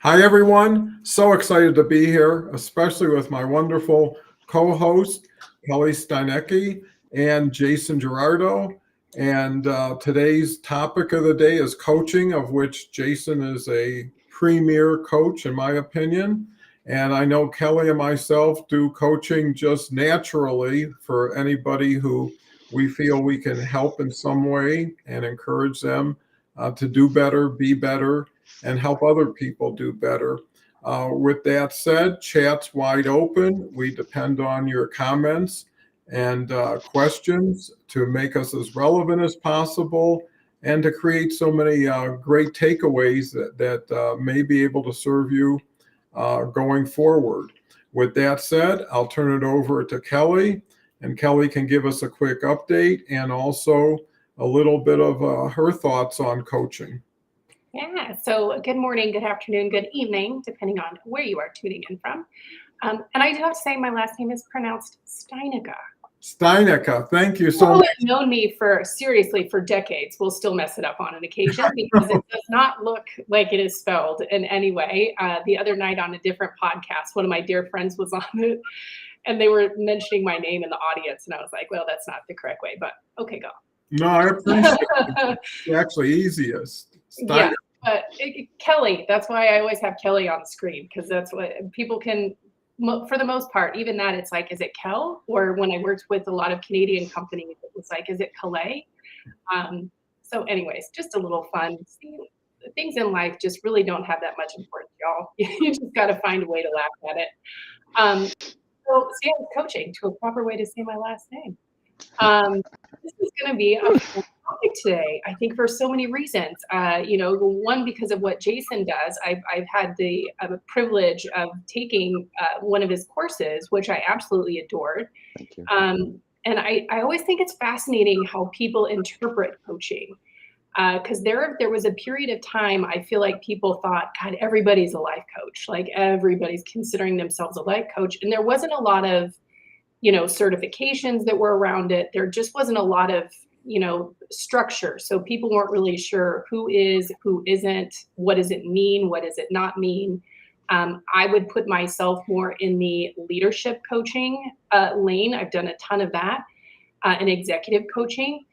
Hi, everyone. So excited to be here, especially with my wonderful co-host, Kelle Steinecke and Jason Jurado. And today's topic of the day is coaching, of which Jason is a premier coach, in my opinion. And I know Kelle and myself do coaching just naturally for anybody who we feel we can help in some way and encourage them to do better, be better, and help other people do better. With that said, chat's wide open. We depend on your comments and questions to make us as relevant as possible and to create so many great takeaways that may be able to serve you going forward. With that said, I'll turn it over to Kelle, and Kelle can give us a quick update and also a little bit of her thoughts on coaching. Yeah, so good morning, good afternoon, good evening, depending on where you are tuning in from. And I do have to say, my last name is pronounced Steinecke. Steinecke, thank you so People much. who have known me for decades will still mess it up on an occasion because it does not look like it is spelled in any way. The other night on a different podcast, one of my dear friends was on it, and they were mentioning my name in the audience, and I was like, well, that's not the correct way, but okay, go. No, I appreciate it. It's actually easiest. Yeah, Steinecke. but Kelle, that's why I always have Kelle on the screen because that's what people can, for the most part, even that it's like, is it Kel? Or when I worked with a lot of Canadian companies, it was like, is it Calais? So anyways, just a little fun. See, things in life just really don't have that much importance, y'all. You just got to find a way to laugh at it. So see, I was coaching to a proper way to say my last name. This is going to be a fun topic today, I think, for so many reasons. One, because of what Jason does. I've had the privilege of taking one of his courses, which I absolutely adored. Thank you. And I always think it's fascinating how people interpret coaching. Because there was a period of time I feel like people thought, God, everybody's a life coach. Like everybody's considering themselves a life coach. And there wasn't a lot of certifications that were around it. There just wasn't a lot of, structure. So people weren't really sure who is, who isn't, what does it mean? What does it not mean? I would put myself more in the leadership coaching lane. I've done a ton of that, and executive coaching.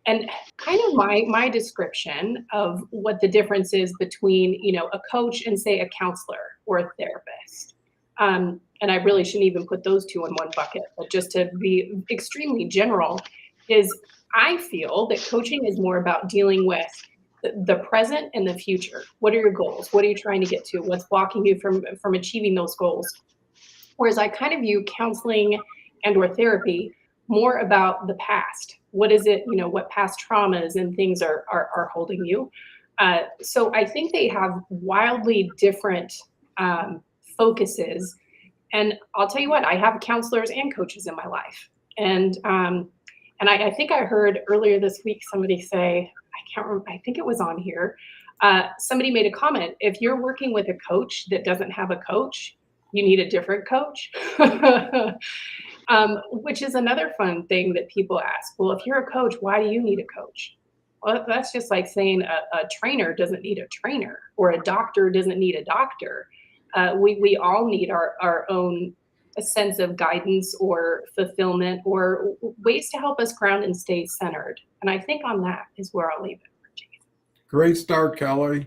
And kind of my description of what the difference is between, a coach and say a counselor or a therapist. And I really shouldn't even put those two in one bucket, but just to be extremely general is I feel that coaching is more about dealing with the present and the future. What are your goals? What are you trying to get to? What's blocking you from achieving those goals? Whereas I kind of view counseling and or therapy more about the past. What is it, what past traumas and things are holding you? So I think they have wildly different focuses. And I'll tell you what, I have counselors and coaches in my life. And I think I heard earlier this week somebody say, I can't remember, I think it was on here. Somebody made a comment, if you're working with a coach that doesn't have a coach, you need a different coach. Which is another fun thing that people ask. Well, if you're a coach, why do you need a coach? Well, that's just like saying a trainer doesn't need a trainer or a doctor doesn't need a doctor. We all need our own sense of guidance or fulfillment or ways to help us ground and stay centered. And I think on that is where I'll leave it for Jason. Great start, Kelle.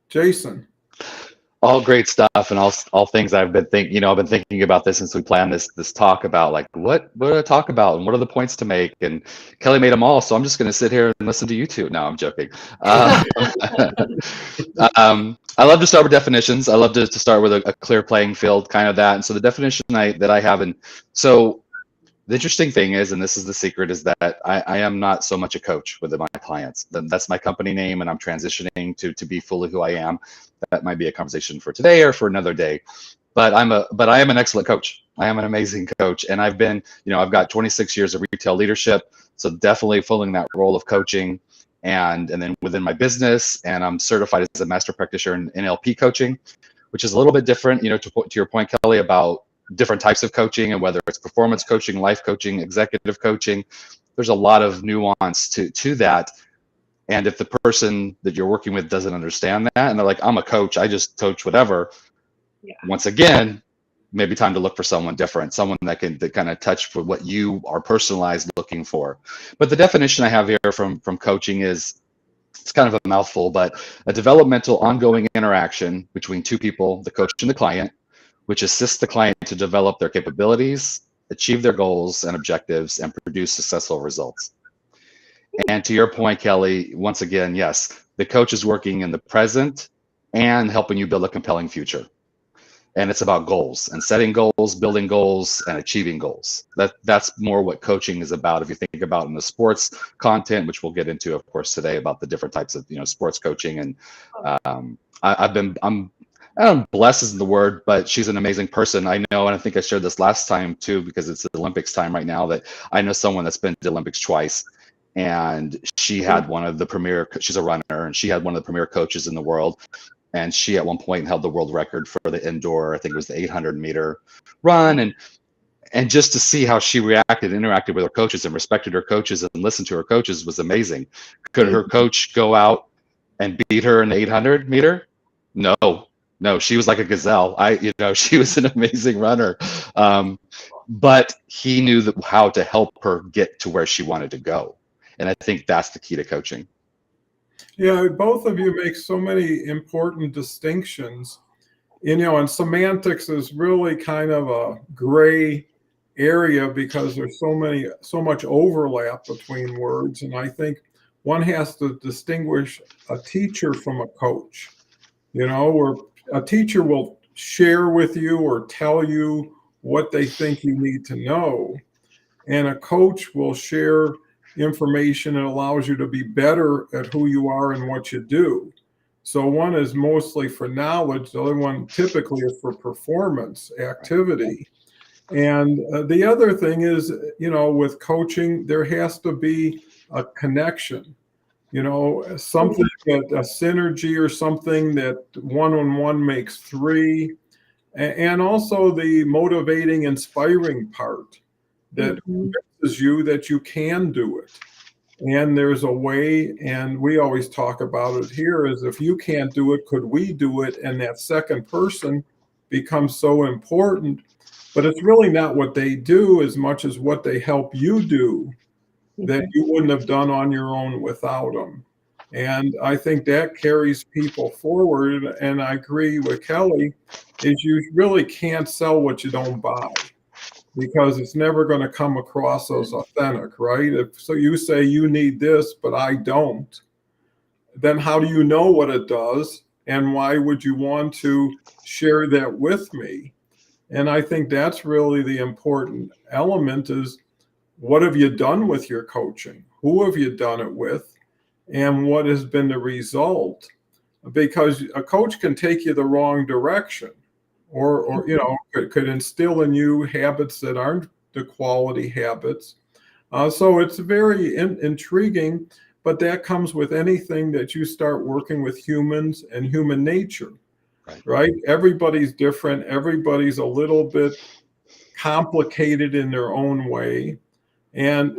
Jason. All great stuff, and all things I've been I've been thinking about this since we planned this talk about like what do I talk about and what are the points to make. And Kelle made them all, so I'm just going to sit here and listen to you two. No, I'm joking. I love to start with definitions. I love to start with a clear playing field, kind of that. And so the definition that I have, and so the interesting thing is, and this is the secret, is that I am not so much a coach with my clients. That's my company name, and I'm transitioning to be fully who I am. That might be a conversation for today or for another day. But I am an excellent coach. I am an amazing coach, and I've been, I've got 26 years of retail leadership, so definitely filling that role of coaching, and then within my business, and I'm certified as a master practitioner in NLP coaching, which is a little bit different, to your point, Kelle, about different types of coaching and whether it's performance coaching, life coaching, executive coaching. There's a lot of nuance to that. And if the person that you're working with doesn't understand that, and they're like, I'm a coach, I just coach whatever. Yeah. Once again, maybe time to look for someone different, someone that kind of touch for what you are personalized looking for. But the definition I have here from coaching is, it's kind of a mouthful, but a developmental ongoing interaction between two people, the coach and the client, which assists the client to develop their capabilities, achieve their goals and objectives, and produce successful results. And to your point, Kelly, once again, yes, the coach is working in the present and helping you build a compelling future. And it's about goals and setting goals, building goals, and achieving goals. That's more what coaching is about. If you think about in the sports content, which we'll get into, of course, today, about the different types of sports coaching. And I'm blessed isn't the word, but she's an amazing person. I know, and I think I shared this last time too, because it's the Olympics time right now, that I know someone that's been to the Olympics twice. And she had one of the premier, she's a runner, and she had one of the premier coaches in the world. And she at one point held the world record for the indoor, I think it was the 800-meter run. And just to see how she interacted with her coaches and respected her coaches and listened to her coaches was amazing. Could her coach go out and beat her in the 800-meter? No, she was like a gazelle. She was an amazing runner. But he knew how to help her get to where she wanted to go. And I think that's the key to coaching. Yeah, both of you make so many important distinctions. And semantics is really kind of a gray area because there's so much overlap between words. And I think one has to distinguish a teacher from a coach, where a teacher will share with you or tell you what they think you need to know. And a coach will share information that allows you to be better at who you are and what you do. So one is mostly for knowledge. The other one typically is for performance activity. And the other thing is, with coaching, there has to be a connection, something that a synergy or something that one-on-one makes three. And also the motivating, inspiring part that convinces you that you can do it. And there's a way, and we always talk about it here, is if you can't do it, could we do it? And that second person becomes so important, but it's really not what they do as much as what they help you do that you wouldn't have done on your own without them. And I think that carries people forward. And I agree with Kelly, is you really can't sell what you don't buy, because it's never going to come across as authentic, right? If so you say you need this, but I don't, then how do you know what it does? And why would you want to share that with me? And I think that's really the important element, is what have you done with your coaching? Who have you done it with? And what has been the result? Because a coach can take you the wrong direction, or could instill in you habits that aren't the quality habits. So it's very intriguing, but that comes with anything that you start working with humans and human nature, right? Everybody's different. Everybody's a little bit complicated in their own way. And,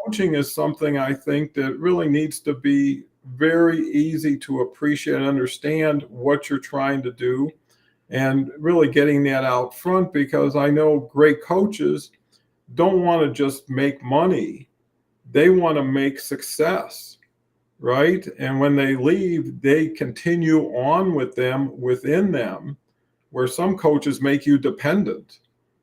coaching is something I think that really needs to be very easy to appreciate and understand what you're trying to do, and really getting that out front, because I know great coaches don't want to just make money. They want to make success, right? And when they leave, they continue on with them within them, where some coaches make you dependent,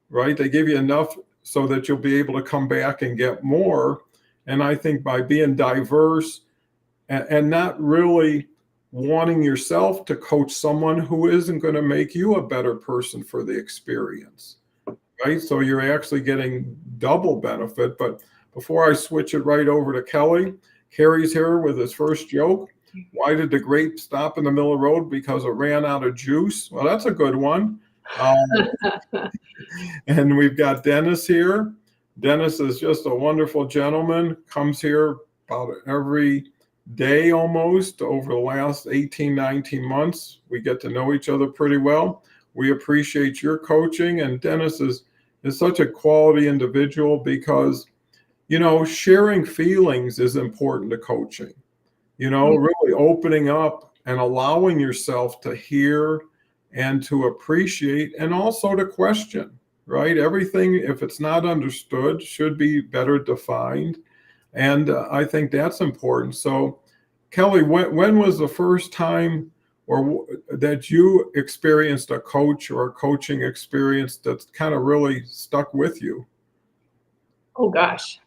right? They give you enough so that you'll be able to come back and get more. And I think by being diverse and not really wanting yourself to coach someone who isn't going to make you a better person for the experience, right? So you're actually getting double benefit. But before I switch it right over to Kelly, Harry's here with his first joke. Why did the grape stop in the middle of the road? Because it ran out of juice. Well, that's a good one. And we've got Dennis here. Dennis is just a wonderful gentleman, comes here about every day almost over the last 18, 19 months. We get to know each other pretty well. We appreciate your coaching. And Dennis is such a quality individual, because, sharing feelings is important to coaching. really opening up and allowing yourself to hear and to appreciate and also to question, right? Everything, if it's not understood, should be better defined. And I think that's important. So, Kelle, when was the first time that you experienced a coach or a coaching experience that's kind of really stuck with you? Oh gosh.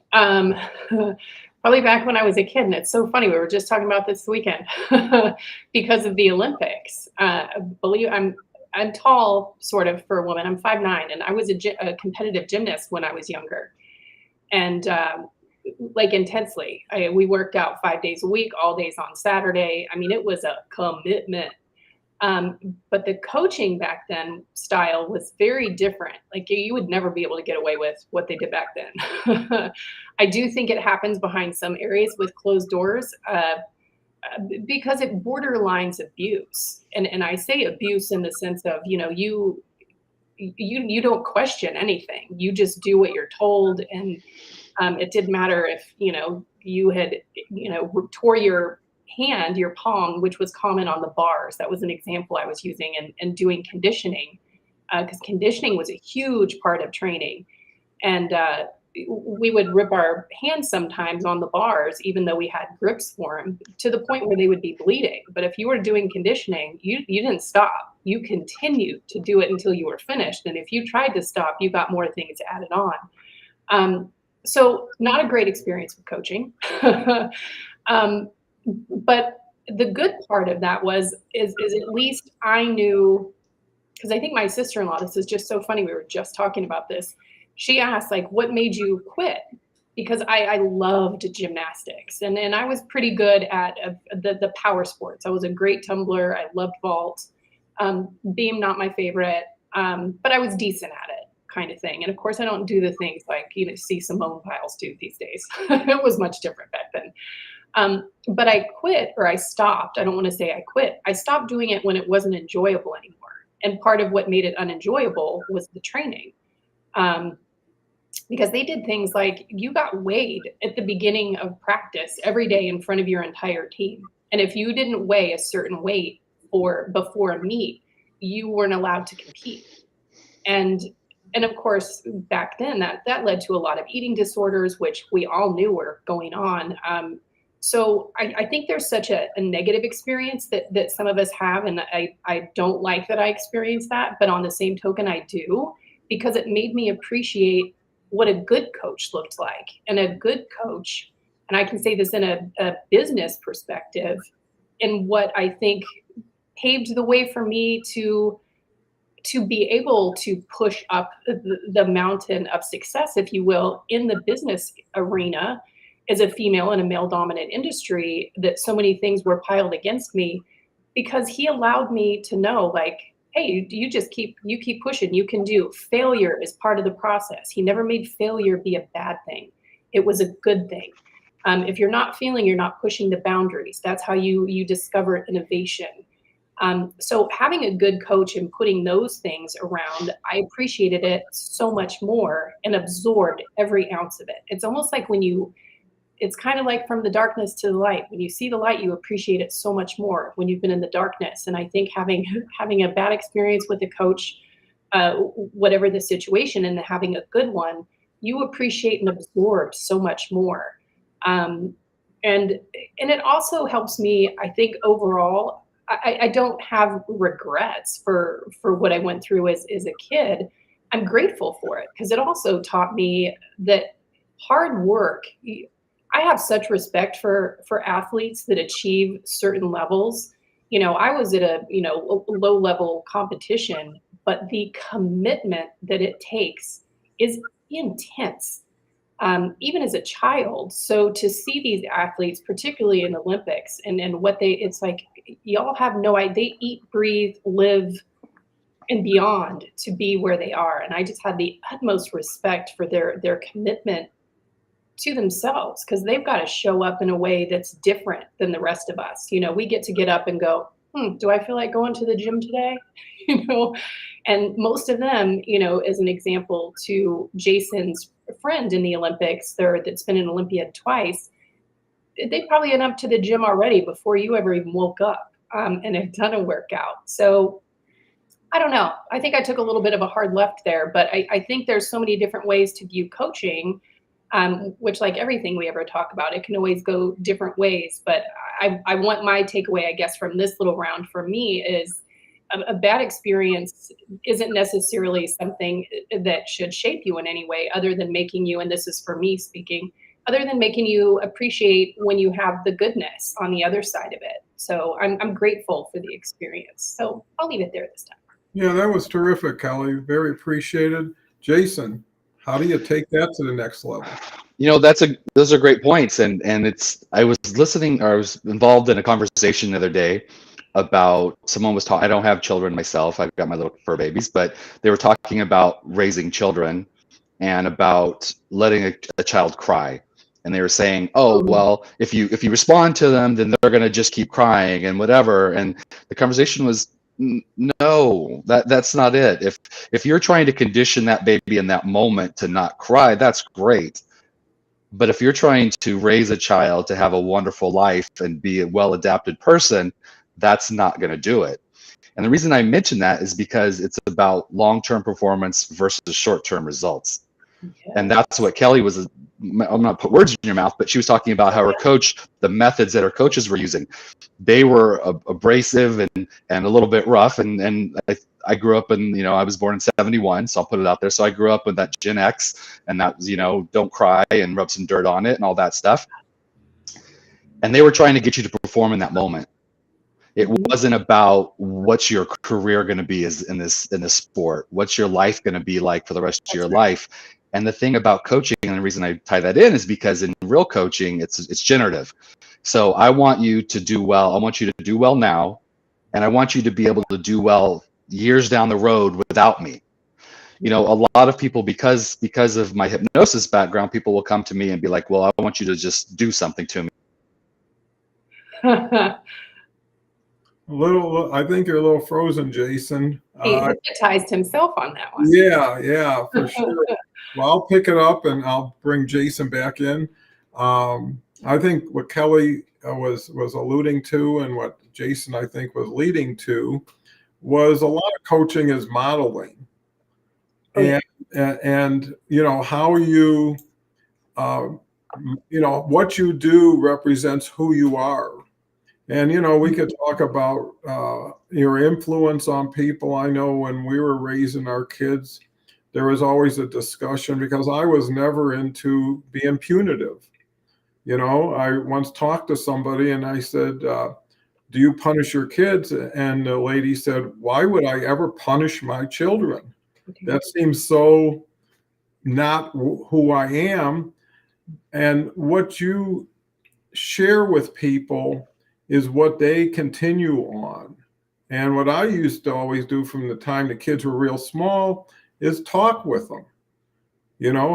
Probably back when I was a kid. And it's so funny. We were just talking about this weekend because of the Olympics. Believe I'm tall, sort of, for a woman. I'm 5'9", and I was a competitive gymnast when I was younger, and like intensely. We worked out 5 days a week, all days on Saturday. I mean, it was a commitment. But the coaching back then style was very different. Like, you would never be able to get away with what they did back then. I do think it happens behind some areas with closed doors, because it borderlines abuse. And I say abuse in the sense of, you don't question anything. You just do what you're told. And it didn't matter if, you had, tore your hand, your palm, which was common on the bars. That was an example I was using, and doing conditioning, because conditioning was a huge part of training. And we would rip our hands sometimes on the bars, even though we had grips for them, to the point where they would be bleeding. But if you were doing conditioning, you didn't stop. You continued to do it until you were finished. And if you tried to stop, you got more things added on. So not a great experience with coaching. But the good part of that is at least I knew, because I think my sister-in-law, this is just so funny. We were just talking about this. She asked, like, what made you quit? Because I loved gymnastics, and I was pretty good at the power sports. I was a great tumbler. I loved vault. Beam, not my favorite, but I was decent at it, kind of thing. And of course, I don't do the things like, see Simone Biles do these days. It was much different back then. But I quit, or I stopped. I don't want to say I quit. I stopped doing it when it wasn't enjoyable anymore. And part of what made it unenjoyable was the training. Because they did things like, you got weighed at the beginning of practice every day in front of your entire team. And if you didn't weigh a certain weight before a meet, you weren't allowed to compete. And of course, back then that led to a lot of eating disorders, which we all knew were going on. So I think there's such a negative experience that some of us have. And I don't like that I experienced that. But on the same token, I do, because it made me appreciate what a good coach looked like. And a good coach, and I can say this in a business perspective, and what I think paved the way for me to be able to push up the mountain of success, if you will, in the business arena as a female in a male dominant industry, that so many things were piled against me, because he allowed me to know, like, hey, you keep pushing. You can do. Failure is part of the process. He never made failure be a bad thing. It was a good thing. If you're not failing, you're not pushing the boundaries. That's how you discover innovation. So having a good coach and putting those things around, I appreciated it so much more and absorbed every ounce of it. It's almost like it's kind of like from the darkness to the light. When you see the light, you appreciate it so much more when you've been in the darkness. And I think having a bad experience with a coach, whatever the situation, and having a good one, you appreciate and absorb so much more. And it also helps me, I think, overall. I don't have regrets for what I went through as a kid. I'm grateful for it, because it also taught me that hard work. I have such respect for athletes that achieve certain levels. I was at a low level competition, but the commitment that it takes is intense, even as a child. So to see these athletes, particularly in Olympics, and it's like, y'all have no idea. They eat, breathe, live, and beyond to be where they are. And I just had the utmost respect for their commitment to themselves, because they've got to show up in a way that's different than the rest of us. We get up and go, do I feel like going to the gym today? And most of them, as an example to Jason's friend in the Olympics, that's been an Olympiad twice, they probably went up to the gym already before you ever even woke up, and have done a workout. So I don't know. I think I took a little bit of a hard left there, but I think there's so many different ways to view coaching, which, like everything we ever talk about, it can always go different ways. But I want my takeaway, I guess, from this little round for me is a bad experience isn't necessarily something that should shape you in any way other than making you, and this is for me speaking, other than making you appreciate when you have the goodness on the other side of it. So I'm grateful for the experience. So I'll leave it there this time. Yeah, that was terrific, Kelly. Very appreciated. Jason, how do you take that to the next level? Those are great points. And I was listening, or I was involved in a conversation the other day about someone was talking. I don't have children myself. I've got my little fur babies, but they were talking about raising children and about letting a child cry. And they were saying, oh, well, if you respond to them, then they're going to just keep crying and whatever. And the conversation was, no, that's not it. If you're trying to condition that baby in that moment to not cry, that's great. But if you're trying to raise a child to have a wonderful life and be a well-adapted person, that's not going to do it. And the reason I mention that is because it's about long-term performance versus short-term results. Yeah. And that's what Kelly was. I'm not put words in your mouth, but she was talking about how her coach, the methods that her coaches were using, they were abrasive and a little bit rough. And I grew up in, I was born in 71, so I'll put it out there. So I grew up with that Gen X, and that was, don't cry and rub some dirt on it and all that stuff. And they were trying to get you to perform in that moment. It wasn't about what's your career going to be in this sport. What's your life going to be like for the rest of your life? And the thing about coaching, and the reason I tie that in, is because in real coaching, it's generative. So I want you to do well. I want you to do well now, and I want you to be able to do well years down the road without me. A lot of people, because of my hypnosis background, people will come to me and be like, well, I want you to just do something to me. I think you're a little frozen, Jason. He hypnotized himself on that one. Yeah, for sure. Well, I'll pick it up and I'll bring Jason back in. I think what Kelly was alluding to, and what Jason, I think, was leading to, was a lot of coaching is modeling. And how you, what you do represents who you are. And, we could talk about your influence on people. I know when we were raising our kids, there was always a discussion, because I was never into being punitive. I once talked to somebody and I said, do you punish your kids? And the lady said, why would I ever punish my children? That seems so not who I am. And what you share with people is what they continue on. And what I used to always do from the time the kids were real small is talk with them,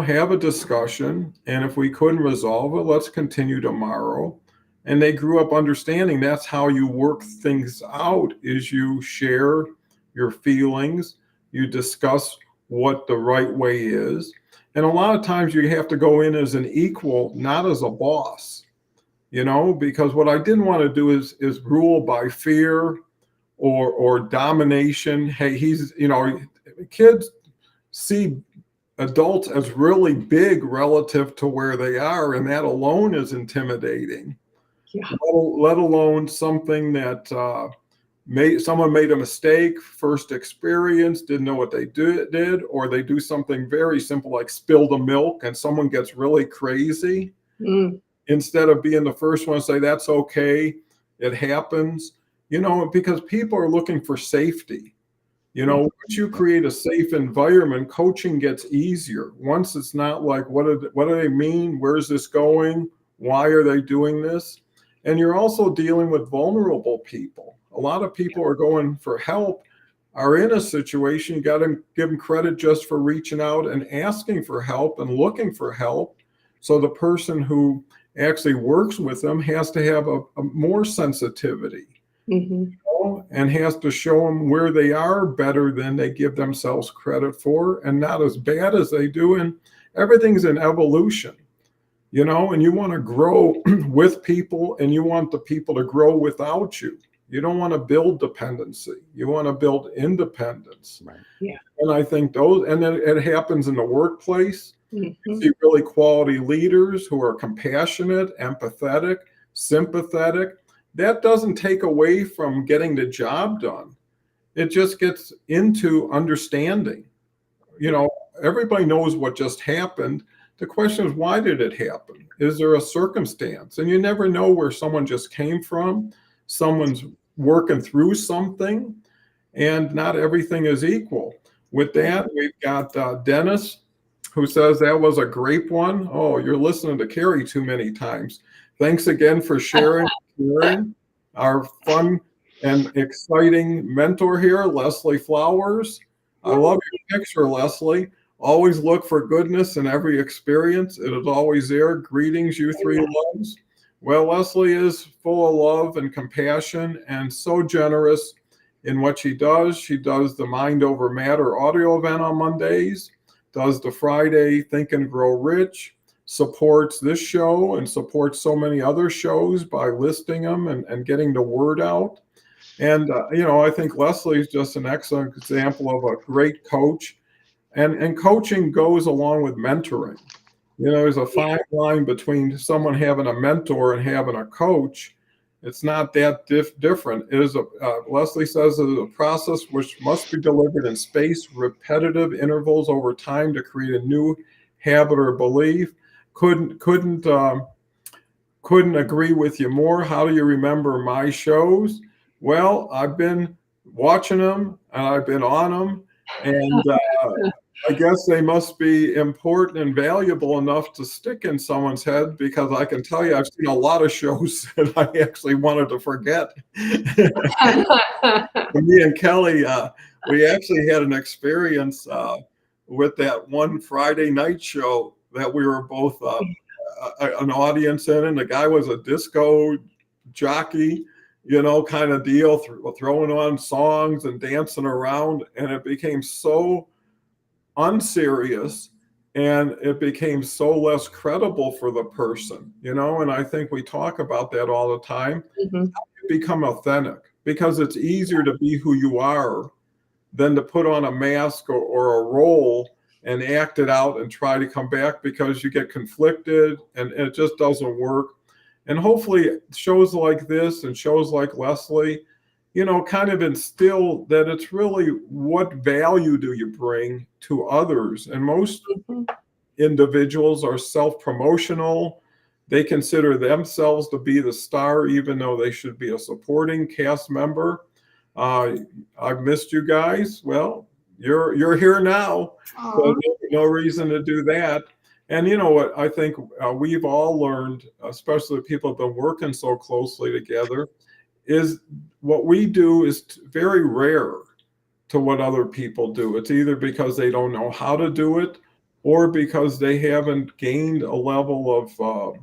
have a discussion. And if we couldn't resolve it, let's continue tomorrow. And they grew up understanding that's how you work things out, is you share your feelings, you discuss what the right way is. And a lot of times you have to go in as an equal, not as a boss, because what I didn't want to do is rule by fear or domination. Hey, kids see adults as really big relative to where they are, and that alone is intimidating. Yeah. Let alone something that someone made a mistake, first experience, didn't know what they did, or they do something very simple like spill the milk and someone gets really crazy. Instead of being the first one to say, that's okay, it happens, because people are looking for safety. Once you create a safe environment, coaching gets easier. Once it's not like, what do they mean? Where's this going? Why are they doing this? And you're also dealing with vulnerable people. A lot of people are going for help, are in a situation. You got to give them credit just for reaching out and asking for help and looking for help. So the person who actually works with them has to have a more sensitivity. And has to show them where they are better than they give themselves credit for, and not as bad as they do. And everything's an evolution. and you want to grow with people, and you want the people to grow without you. You don't want to build dependency. You want to build independence. Right. Yeah. And I think and then it happens in the workplace. Mhm. You see really quality leaders who are compassionate, empathetic, sympathetic. That doesn't take away from getting the job done. It just gets into understanding. Everybody knows what just happened. The question is, why did it happen? Is there a circumstance? And you never know where someone just came from. Someone's working through something, and not everything is equal. With that, we've got Dennis, who says that was a great one. Oh, you're listening to Carrie too many times. Thanks again for sharing our fun and exciting mentor here, Leslie Flowers. I love your picture, Leslie. Always look for goodness in every experience. It is always there. Greetings, you three loves. Well, Leslie is full of love and compassion and so generous in what she does. She does the Mind Over Matter audio event on Mondays, does the Friday Think and Grow Rich, supports this show and supports so many other shows by listing them and getting the word out. And, I think Leslie is just an excellent example of a great coach. And coaching goes along with mentoring. There's a fine line between someone having a mentor and having a coach. It's not that different. It is Leslie says it is a process which must be delivered in spaced, repetitive intervals over time to create a new habit or belief. Couldn't agree with you more. How do you remember my shows? Well, I've been watching them and I've been on them, and I guess they must be important and valuable enough to stick in someone's head, because I can tell you I've seen a lot of shows that I actually wanted to forget. Me and Kelly, we actually had an experience with that one Friday night show that we were both an audience in, and the guy was a disco jockey, kind of deal, throwing on songs and dancing around, and it became so unserious, and it became so less credible for the person, and I think we talk about that all the time. Mhm. How do you become authentic? Because it's easier to be who you are than to put on a mask or a role and act it out and try to come back, because you get conflicted and it just doesn't work. And hopefully shows like this and shows like Leslie, kind of instill that it's really what value do you bring to others. And most individuals are self-promotional. They consider themselves to be the star, even though they should be a supporting cast member. I've missed you guys. Well, you're here now, so no reason to do that. And you know what? I think we've all learned, especially people have been working so closely together, is what we do is very rare to what other people do. It's either because they don't know how to do it, or because they haven't gained a level of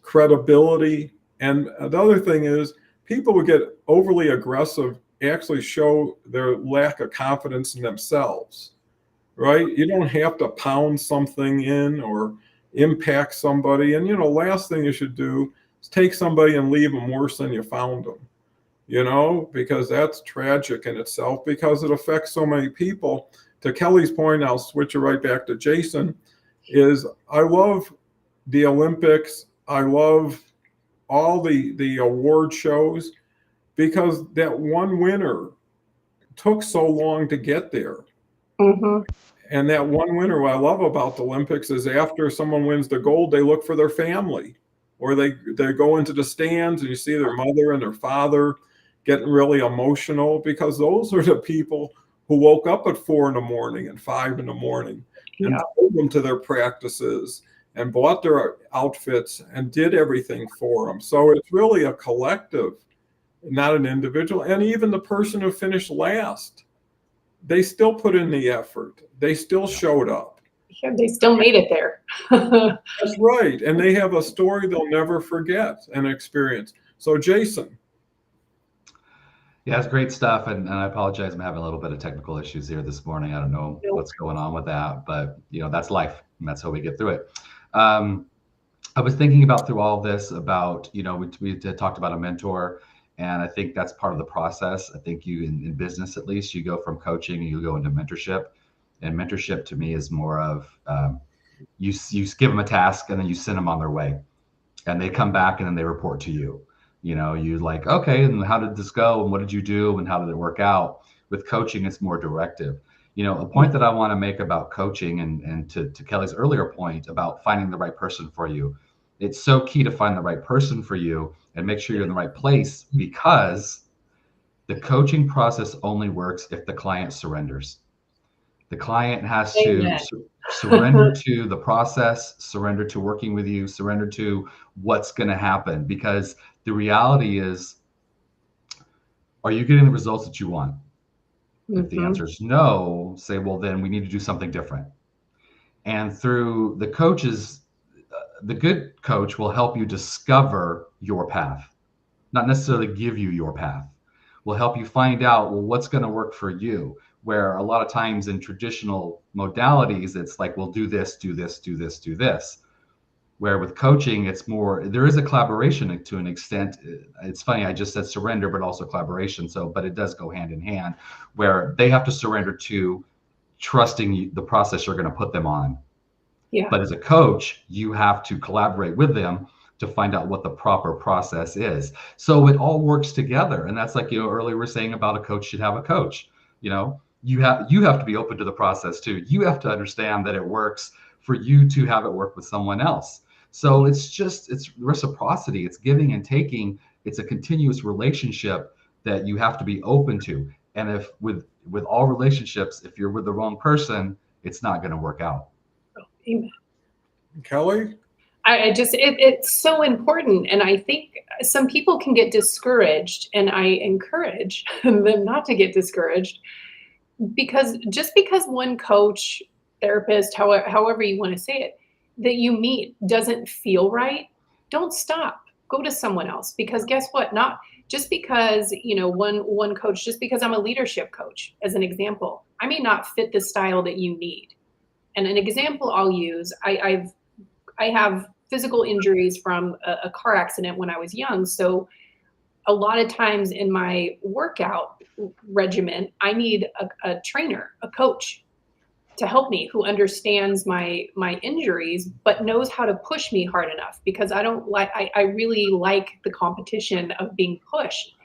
credibility. And the other thing is, people who get overly aggressive actually show their lack of confidence in themselves, right? You don't have to pound something in or impact somebody. And, last thing you should do is take somebody and leave them worse than you found them, because that's tragic in itself, because it affects so many people. To Kelly's point, I'll switch it right back to Jason, is I love the Olympics. I love all the award shows, because that one winner took so long to get there. Mhm. And that one winner, what I love about the Olympics is after someone wins the gold, they look for their family, or they go into the stands and you see their mother and their father getting really emotional, because those are the people who woke up at 4 a.m. and 5 a.m. and drove them to their practices and bought their outfits and did everything for them. So it's really a collective, not an individual. And even the person who finished last, they still put in the effort. They still showed up. Yeah, they still made it there. That's right. And they have a story they'll never forget, an experience. So Jason. Yeah, it's great stuff. And I apologize, I'm having a little bit of technical issues here this morning. I don't know what's going on with that, but that's life, and that's how we get through it. I was thinking about through all this about, we talked about a mentor, and I think that's part of the process. I think in business, at least, you go from coaching and you go into mentorship. And mentorship to me is more of you give them a task and then you send them on their way, and they come back and then they report to you. You like, okay, and how did this go? And what did you do? And how did it work out? With coaching, it's more directive. A point that I want to make about coaching and to Kelle's earlier point about finding the right person for you. It's so key to find the right person for you and make sure you're in the right place, because the coaching process only works if the client surrenders. The client has to surrender to the process, surrender to working with you, surrender to what's going to happen. Because the reality is, are you getting the results that you want? If the answer is no, say, well, then we need to do something different. And through the coaches, the good coach will help you discover your path, not necessarily give you your path. Will help you find out, well, what's going to work for you. Where a lot of times in traditional modalities, it's like, well, do this, do this, do this, do this. Where with coaching, it's more, there is a collaboration to an extent. It's funny, I just said surrender, but also collaboration. But it does go hand in hand, where they have to surrender to trusting the process you're going to put them on. Yeah. But as a coach, you have to collaborate with them to find out what the proper process is. So it all works together. And that's like, earlier we were saying about a coach should have a coach. You have to be open to the process too. You have to understand that it works for you to have it work with someone else. So it's reciprocity. It's giving and taking. It's a continuous relationship that you have to be open to. And if with all relationships, if you're with the wrong person, it's not going to work out. Amen. Kelle? It's so important. And I think some people can get discouraged, and I encourage them not to get discouraged, because just because one coach, therapist, however you want to say it, that you meet doesn't feel right, don't stop. Go to someone else, because guess what? Not just because, one coach, just because I'm a leadership coach, as an example, I may not fit the style that you need. And an example I'll use, I have physical injuries from a car accident when I was young. So a lot of times in my workout regimen, I need a trainer, a coach to help me, who understands my injuries, but knows how to push me hard enough, because I really like the competition of being pushed.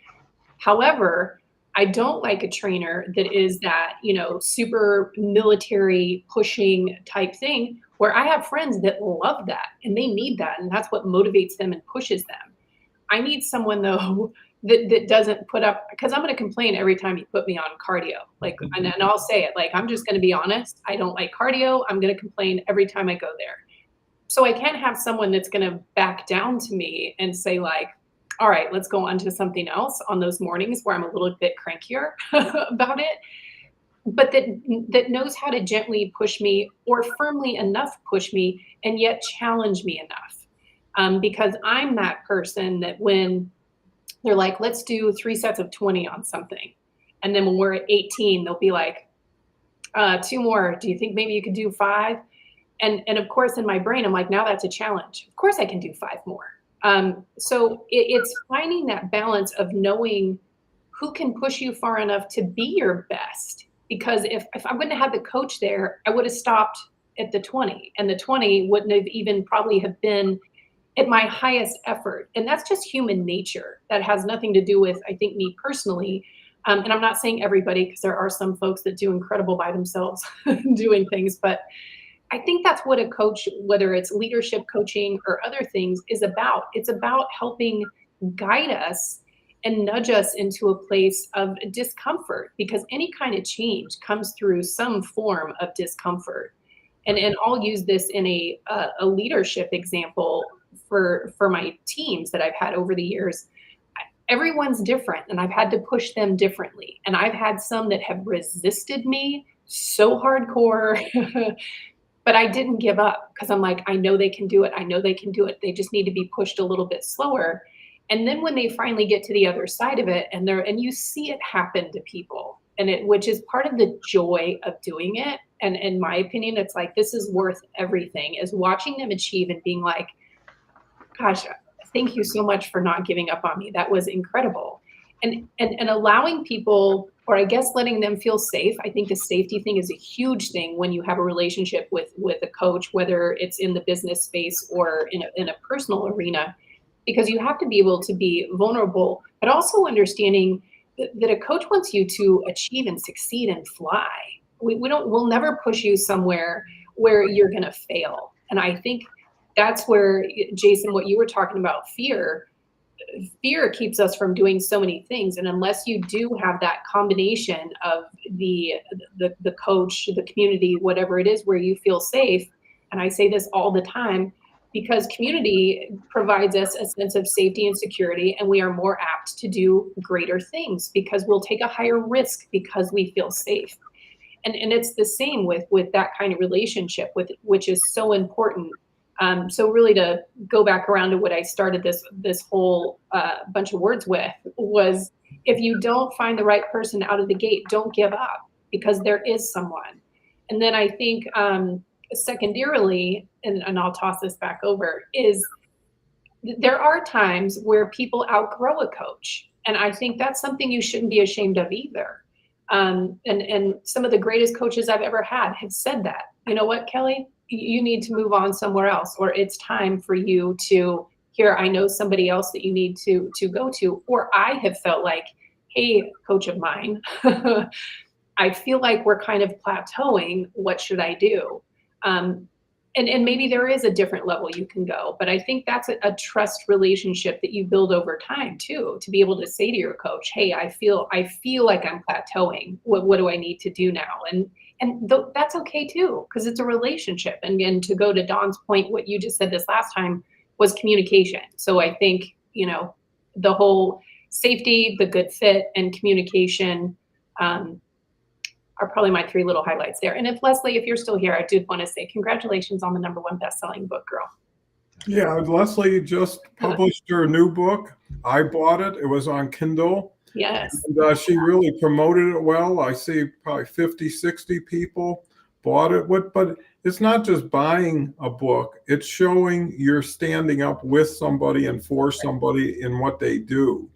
However, I don't like a trainer that is that, super military pushing type thing, where I have friends that love that and they need that. And that's what motivates them and pushes them. I need someone, though, that doesn't put up, because I'm going to complain every time you put me on cardio. And I'll say it, I'm just going to be honest. I don't like cardio. I'm going to complain every time I go there. So I can't have someone that's going to back down to me and say, all right, let's go on to something else on those mornings where I'm a little bit crankier about it, but that knows how to gently push me, or firmly enough push me, and yet challenge me enough. Because I'm that person that when they're like, let's do 3 sets of 20 on something, and then when we're at 18, they'll be like, 2 more. Do you think maybe you could do 5? And of course, in my brain, I'm like, now that's a challenge. Of course I can do 5 more. So it's finding that balance of knowing who can push you far enough to be your best. Because if I wouldn't have the coach there, I would have stopped at the 20, and the 20 wouldn't have even probably have been at my highest effort. And that's just human nature. That has nothing to do with, I think, me personally. And I'm not saying everybody, because there are some folks that do incredible by themselves doing things, but I think that's what a coach, whether it's leadership coaching or other things, is about. It's about helping guide us and nudge us into a place of discomfort, because any kind of change comes through some form of discomfort. And I'll use this in a leadership example for my teams that I've had over the years. Everyone's different, and I've had to push them differently. And I've had some that have resisted me so hardcore. But I didn't give up, because I'm like, I know they can do it. I know they can do it. They just need to be pushed a little bit slower. And then when they finally get to the other side of it, and you see it happen to people, which is part of the joy of doing it. And in my opinion, it's like, this is worth everything, is watching them achieve and being like, Gosh, thank you so much for not giving up on me. That was incredible. And allowing people, or I guess letting them feel safe. I think the safety thing is a huge thing when you have a relationship with a coach, whether it's in the business space or in a personal arena, because you have to be able to be vulnerable, but also understanding that a coach wants you to achieve and succeed and fly. We'll never push you somewhere where you're going to fail. And I think that's where, Jason, what you were talking about, fear keeps us from doing so many things. And unless you do have that combination of the coach, the community, whatever it is, where you feel safe. And I say this all the time, because community provides us a sense of safety and security, and we are more apt to do greater things because we'll take a higher risk because we feel safe. And it's the same with that kind of relationship, which is so important. So really, to go back around to what I started this whole bunch of words with, was if you don't find the right person out of the gate, don't give up, because there is someone. And then I think secondarily, and I'll toss this back over, is there are times where people outgrow a coach. And I think that's something you shouldn't be ashamed of either. And some of the greatest coaches I've ever had have said that. You know what, Kelly? You need to move on somewhere else, or it's time for you to, here, I know somebody else that you need to go to. Or I have felt like, hey, coach of mine, I feel like we're kind of plateauing. What should I do? And maybe there is a different level you can go, but I think that's a trust relationship that you build over time too, to be able to say to your coach, hey, I feel like I'm plateauing. What do I need to do now? And that's okay too, because it's a relationship. And to go to Dawn's point, what you just said this last time was communication. So I think, the whole safety, the good fit, and communication are probably my three little highlights there. And if Leslie, if you're still here, I did want to say congratulations on the #1 best-selling book, girl. Yeah, Leslie just published her new book. I bought it. It was on Kindle. Yes. And she really promoted it well. I see probably 50, 60 people bought it. But it's not just buying a book. It's showing you're standing up with somebody and for somebody in what they do.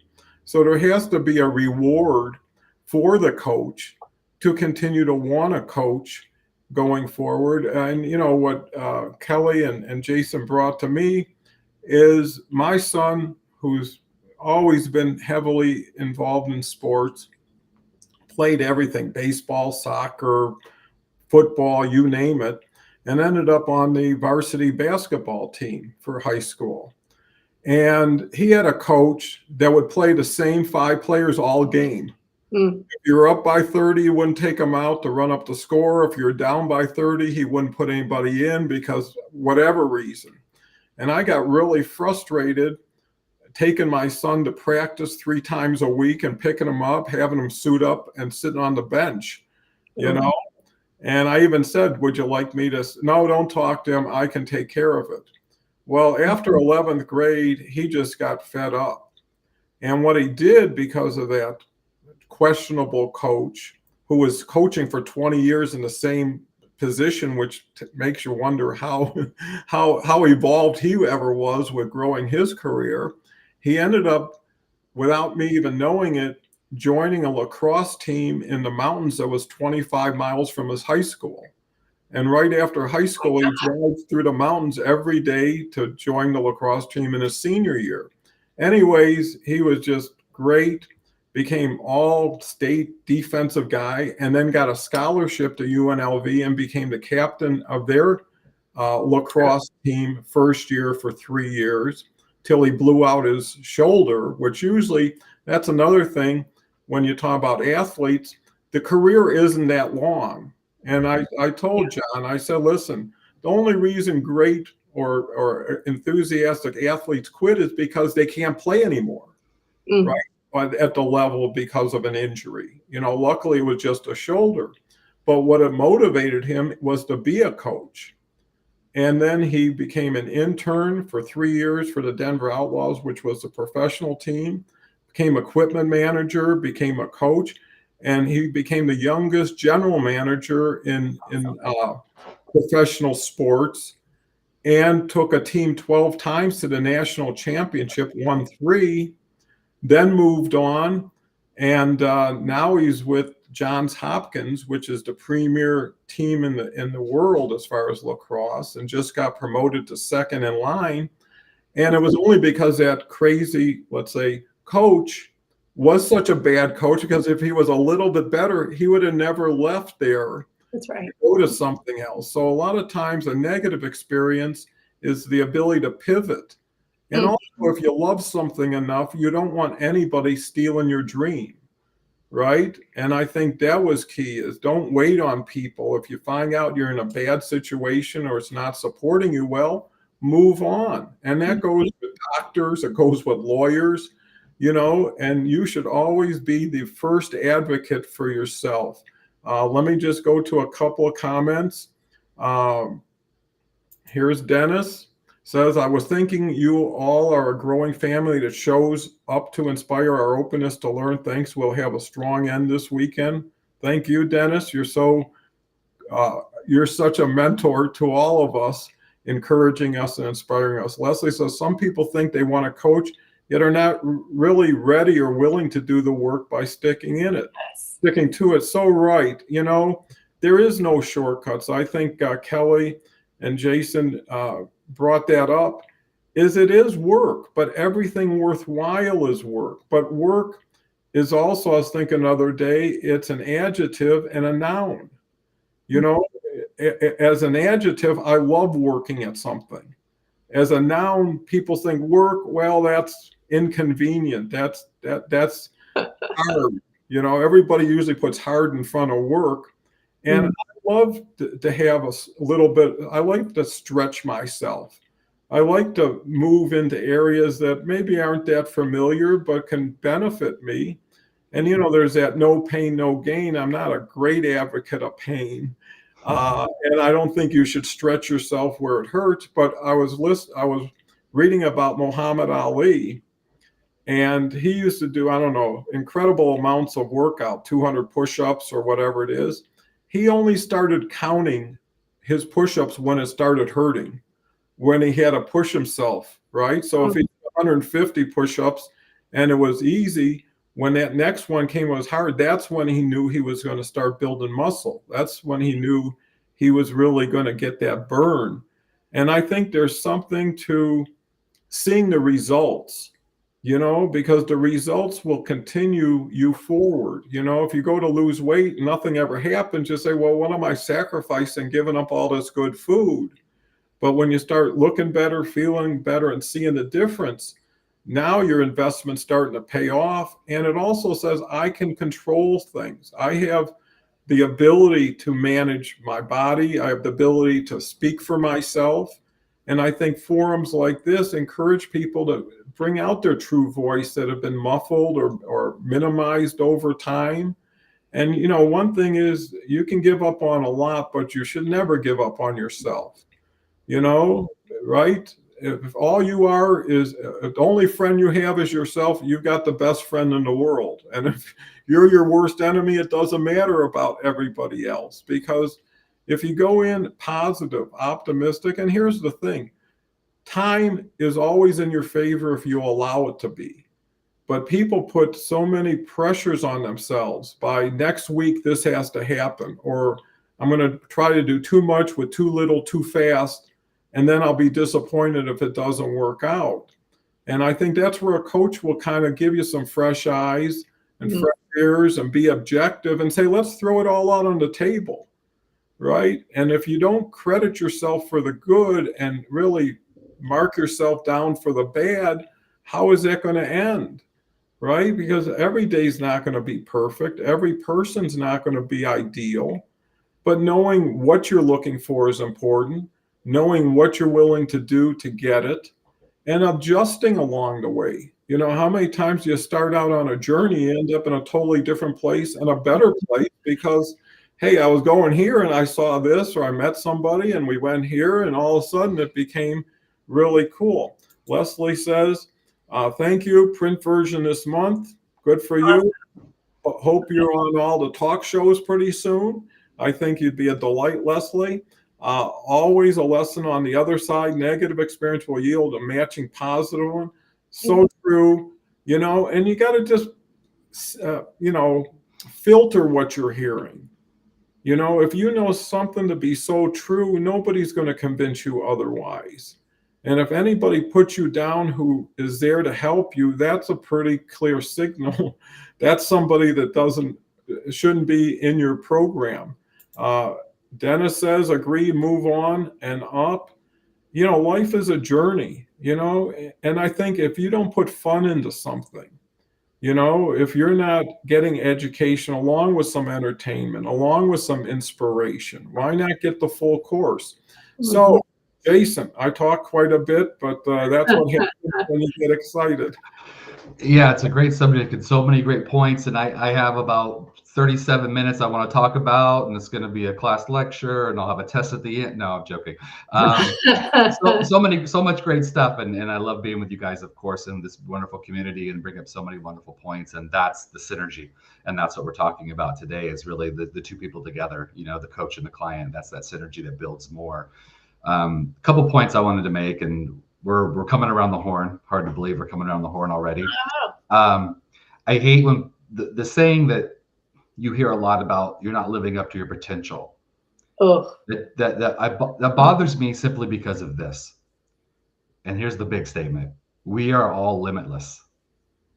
So there has to be a reward for the coach to continue to want to coach going forward. And what Kelly and Jason brought to me is my son, who's always been heavily involved in sports, played everything, baseball, soccer, football, you name it, and ended up on the varsity basketball team for high school. And he had a coach that would play the same 5 players all game. If you were up by 30, you wouldn't take him out to run up the score. If you're down by 30, he wouldn't put anybody in because whatever reason. And I got really frustrated taking my son to practice 3 times a week and picking him up, having him suit up and sitting on the bench, And I even said, would you like me to? No, don't talk to him. I can take care of it. Well, after 11th grade, he just got fed up. And what he did, because of that questionable coach who was coaching for 20 years in the same position, which makes you wonder how evolved he ever was with growing his career, he ended up, without me even knowing it, joining a lacrosse team in the mountains that was 25 miles from his high school. And right after high school, he drives through the mountains every day to join the lacrosse team in his senior year. Anyways, he was just great, became all-state defensive guy, and then got a scholarship to UNLV and became the captain of their lacrosse team first year for 3 years till he blew out his shoulder, which usually, that's another thing when you talk about athletes, the career isn't that long. And I told John, I said, listen, the only reason great or enthusiastic athletes quit is because they can't play anymore, right? But at the level because of an injury. Luckily it was just a shoulder. But what it motivated him was to be a coach. And then he became an intern for 3 years for the Denver Outlaws, which was a professional team, became equipment manager, became a coach, and he became the youngest general manager in professional sports. and took a team 12 times to the national championship, won 3, then moved on. And now he's with Johns Hopkins, which is the premier team in the world as far as lacrosse, and just got promoted to second in line. And it was only because that crazy, let's say, coach was such a bad coach, because if he was a little bit better, he would have never left there. That's right. Go to something else. So a lot of times a negative experience is the ability to pivot. And also, if you love something enough, you don't want anybody stealing your dream, right? And I think that was key, is don't wait on people. If you find out you're in a bad situation or it's not supporting you well, move on. And that goes with doctors, it goes with lawyers, and you should always be the first advocate for yourself. Let me just go to a couple of comments. Here's Dennis. Says, I was thinking you all are a growing family that shows up to inspire our openness to learn. Thanks. We'll have a strong end this weekend. Thank you, Dennis. You're such a mentor to all of us, encouraging us and inspiring us. Leslie says, some people think they want to coach, yet are not really ready or willing to do the work by sticking in it, sticking to it. So right. There is no shortcuts. I think Kelly and Jason brought that up, it is work, but everything worthwhile is work. But work is also, I was thinking another day, it's an adjective and a noun. As an adjective, I love working at something. As a noun, people think work, well, that's inconvenient. That's hard. Everybody usually puts hard in front of work. And I love to have a little bit, I like to stretch myself. I like to move into areas that maybe aren't that familiar, but can benefit me. And, there's that no pain, no gain. I'm not a great advocate of pain. And I don't think you should stretch yourself where it hurts. But I was reading about Muhammad Ali, and he used to do, incredible amounts of workout, 200 push-ups or whatever it is. He only started counting his push-ups when it started hurting, when he had to push himself, right? So if he did 150 push-ups and it was easy, when that next one came, it was hard. That's when he knew he was going to start building muscle. That's when he knew he was really going to get that burn. And I think there's something to seeing the results, because the results will continue you forward. If you go to lose weight, nothing ever happens. You say, well, what am I sacrificing, giving up all this good food? But when you start looking better, feeling better, and seeing the difference, now your investment's starting to pay off. And it also says, I can control things. I have the ability to manage my body. I have the ability to speak for myself. And I think forums like this encourage people to bring out their true voice that have been muffled or minimized over time. And, one thing is, you can give up on a lot, but you should never give up on yourself, right? If all you are is, if the only friend you have is yourself, you've got the best friend in the world. And if you're your worst enemy, it doesn't matter about everybody else, because if you go in positive, optimistic, and here's the thing, time is always in your favor if you allow it to be. But people put so many pressures on themselves. By next week, this has to happen, or I'm going to try to do too much with too little, too fast, and then I'll be disappointed if it doesn't work out. And I think that's where a coach will kind of give you some fresh eyes and fresh ears and be objective and say, let's throw it all out on the table. Right? And if you don't credit yourself for the good and really mark yourself down for the bad, how is that going to end? Right? Because every day is not going to be perfect. Every person's not going to be ideal. But knowing what you're looking for is important. Knowing what you're willing to do to get it, and adjusting along the way. How many times do you start out on a journey, end up in a totally different place and a better place because, hey, I was going here and I saw this, or I met somebody and we went here, and all of a sudden it became really cool. Leslie says, thank you. Print version this month. Good for you. Hope you're on all the talk shows pretty soon. I think you'd be a delight, Leslie. Always a lesson on the other side. Negative experience will yield a matching positive one. So true, and you got to just, filter what you're hearing. If you know something to be so true, nobody's going to convince you otherwise. And if anybody puts you down who is there to help you, that's a pretty clear signal. That's somebody that shouldn't be in your program. Dennis says, agree, move on and up. Life is a journey, and I think if you don't put fun into something, if you're not getting education along with some entertainment, along with some inspiration, why not get the full course? So, Jason, I talk quite a bit, but that's what happens when you get excited. Yeah, it's a great subject and so many great points. And I have about 37 minutes I want to talk about, and it's going to be a class lecture, and I'll have a test at the end. No, I'm joking. So much great stuff. And I love being with you guys, of course, in this wonderful community, and bring up so many wonderful points. And that's the synergy. And that's what we're talking about today, is really the two people together, the coach and the client. That's that synergy that builds more. Couple points I wanted to make, and we're coming around the horn. Hard to believe we're coming around the horn already. I hate when the saying that you hear a lot about, you're not living up to your potential. That bothers me simply because of this. And here's the big statement: we are all limitless.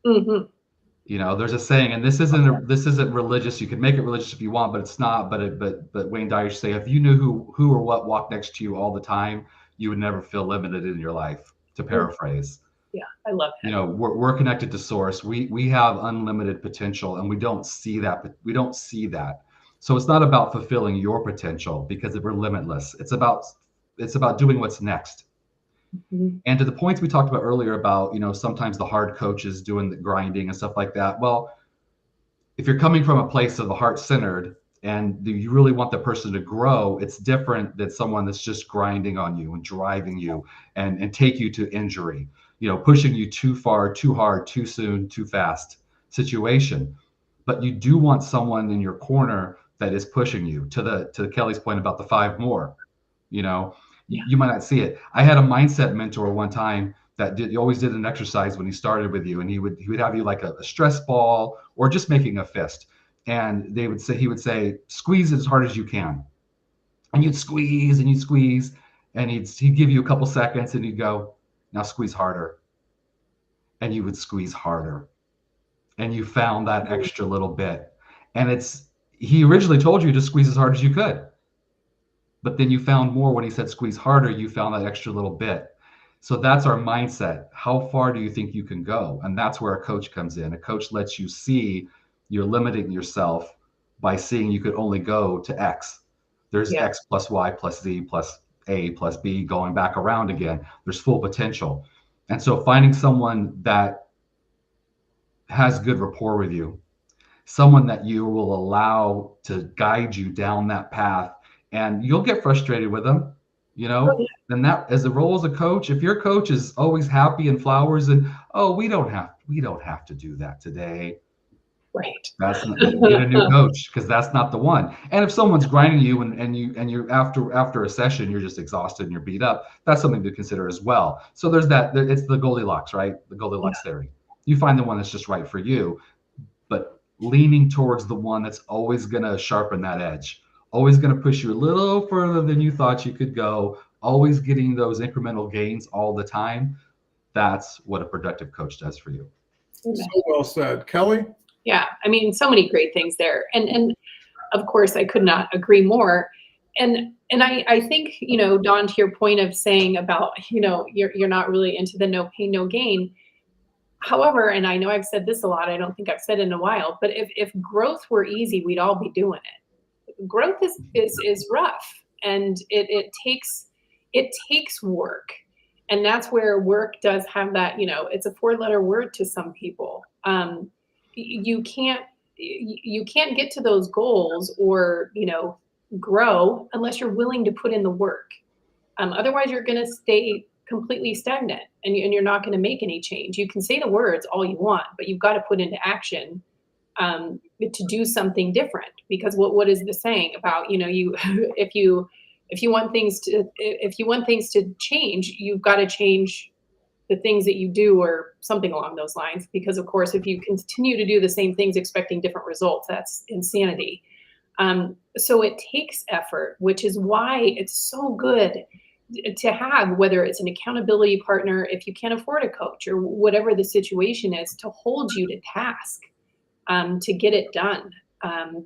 There's a saying, and this isn't religious. You can make it religious if you want, but it's not. But Wayne Dyer say, if you knew who or what walked next to you all the time, you would never feel limited in your life, to paraphrase. Yeah, I love that. We're connected to source. We have unlimited potential, and we don't see that. So it's not about fulfilling your potential, because we're limitless. It's about doing what's next. And to the points we talked about earlier about, sometimes the hard coaches doing the grinding and stuff like that. Well, if you're coming from a place of the heart-centered and you really want the person to grow, it's different than someone that's just grinding on you and driving you and take you to injury, pushing you too far, too hard, too soon, too fast situation. But you do want someone in your corner that is pushing you to Kelly's point about the 5 more, You might not see it. I had a mindset mentor one time that always did an exercise when he started with you, and he would have you like a stress ball or just making a fist, and he would say squeeze as hard as you can, and you'd squeeze and he'd give you a couple seconds, and he'd go, now squeeze harder, and you would squeeze harder, and you found that extra little bit. And he originally told you to squeeze as hard as you could. But then you found more when he said squeeze harder, you found that extra little bit. So that's our mindset. How far do you think you can go? And that's where a coach comes in. A coach lets you see you're limiting yourself by seeing you could only go to X. There's X plus Y plus Z plus A plus B going back around again. There's full potential. And so finding someone that has good rapport with you, someone that you will allow to guide you down that path. And you'll get frustrated with them, and that as a role as a coach, if your coach is always happy and flowers and, we don't have to do that today. Right. That's not, get a new coach, because that's not the one. And if someone's grinding you and you after a session, you're just exhausted and you're beat up, that's something to consider as well. So there's that, it's the Goldilocks, right? The Goldilocks theory. You find the one that's just right for you, but leaning towards the one that's always going to sharpen that edge. Always going to push you a little further than you thought you could go, always getting those incremental gains all the time. That's what a productive coach does for you. So well said. Kelly? Yeah, so many great things there. And of course, I could not agree more. And I think, Don, to your point of saying about, you're not really into the no pain, no gain. However, and I know I've said this a lot, I don't think I've said it in a while, but if growth were easy, we'd all be doing it. Growth is rough, and it takes work, and that's where work does have that, it's a 4-letter word to some people. You can't get to those goals or grow unless you're willing to put in the work. Otherwise you're going to stay completely stagnant, and you're not going to make any change. You can say the words all you want, but you've got to put into action to do something different. Because what is the saying about, if you If you want things to change, you've got to change the things that you do or something along those lines. Because of course, if you continue to do the same things expecting different results, that's insanity. So it takes effort, which is why it's so good to have, whether it's an accountability partner, if you can't afford a coach or whatever the situation is, to hold you to task, to get it done.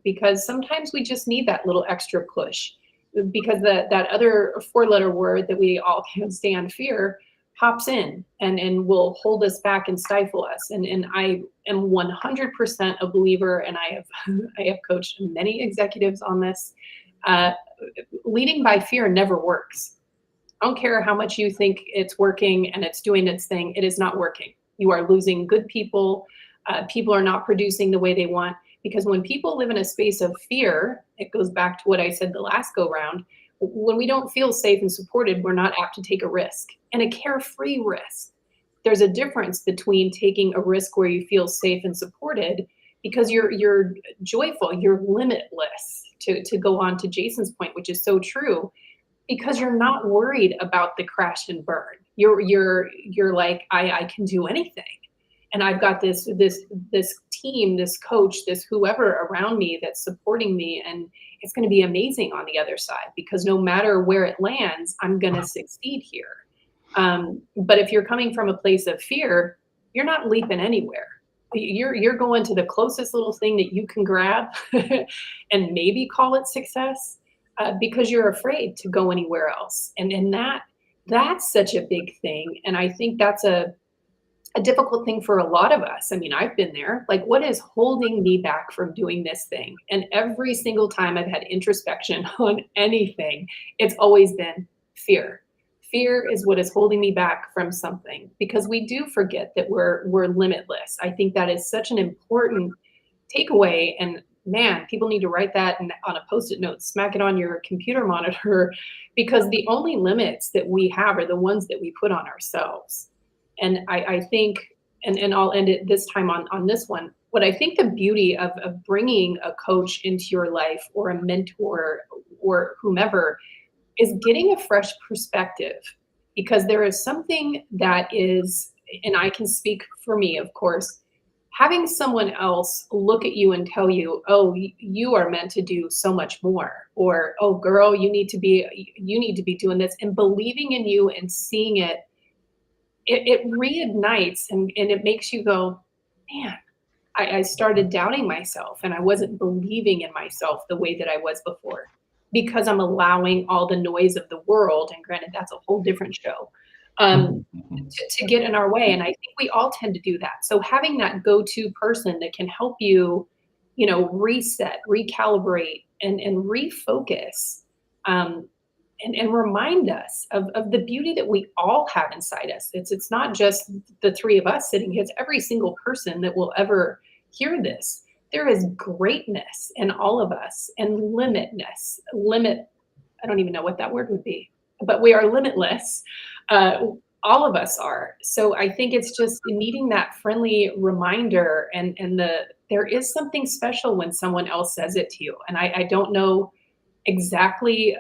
Because sometimes we just need that little extra push, because that other 4-letter word that we all can't stand, fear, pops in and will hold us back and stifle us. And I am 100% a believer, and I have coached many executives on this. Leading by fear never works. I don't care how much you think it's working and it's doing its thing. It is not working. You are losing good people. People are not producing the way they want, because when people live in a space of fear, it goes back to what I said the last go round. When we don't feel safe and supported, we're not apt to take a risk, and a carefree risk. There's a difference between taking a risk where you feel safe and supported because you're joyful, you're limitless, to go on to Jason's point, which is so true, because you're not worried about the crash and burn. You're like, I can do anything. And I've got this team, this coach, this whoever around me that's supporting me, and it's going to be amazing on the other side, because no matter where it lands, I'm going to succeed here. But if you're coming from a place of fear, you're not leaping anywhere. You're going to the closest little thing that you can grab and maybe call it success, because you're afraid to go anywhere else. And that's such a big thing. And I think that's a difficult thing for a lot of us. I mean, I've been there. Like, what is holding me back from doing this thing? And every single time I've had introspection on anything, it's always been fear. Fear is what is holding me back from something, because we do forget that we're limitless. I think that is such an important takeaway. And man, people need to write that on a Post-it note, smack it on your computer monitor, because the only limits that we have are the ones that we put on ourselves. And I think, and I'll end it this time on this one, what I think the beauty of bringing a coach into your life, or a mentor, or whomever, is getting a fresh perspective. Because there is something that is, and I can speak for me, of course, having someone else look at you and tell you, oh, you are meant to do so much more, or, oh girl, you need to be doing this, and believing in you and seeing it reignites, and it makes you go, man, I started doubting myself, and I wasn't believing in myself the way that I was before, because I'm allowing all the noise of the world, and granted, that's a whole different show, to get in our way. And I think we all tend to do that. So having that go-to person that can help you, reset, recalibrate, and refocus, and remind us of the beauty that we all have inside us. It's not just the three of us sitting here. It's every single person that will ever hear this. There is greatness in all of us, and limitness. I don't even know what that word would be, but we are limitless. All of us are. So I think it's just needing that friendly reminder, and there is something special when someone else says it to you. And I don't know exactly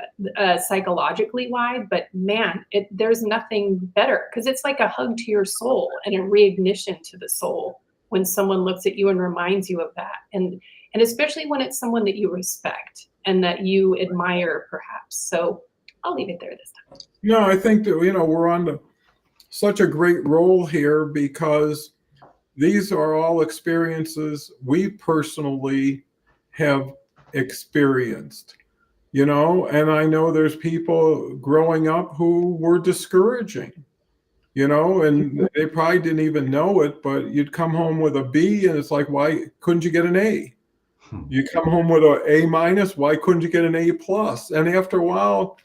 psychologically why, but man, there's nothing better, because it's like a hug to your soul and a reignition to the soul when someone looks at you and reminds you of that, and especially when it's someone that you respect and that you admire, perhaps. So I'll leave it there this time. No, I think that we're on such a great roll here, because these are all experiences we personally have experienced. And I know there's people growing up who were discouraging, and they probably didn't even know it, but you'd come home with a B, and it's like, why couldn't you get an A? You come home with an A-, why couldn't you get an A+? And after a while,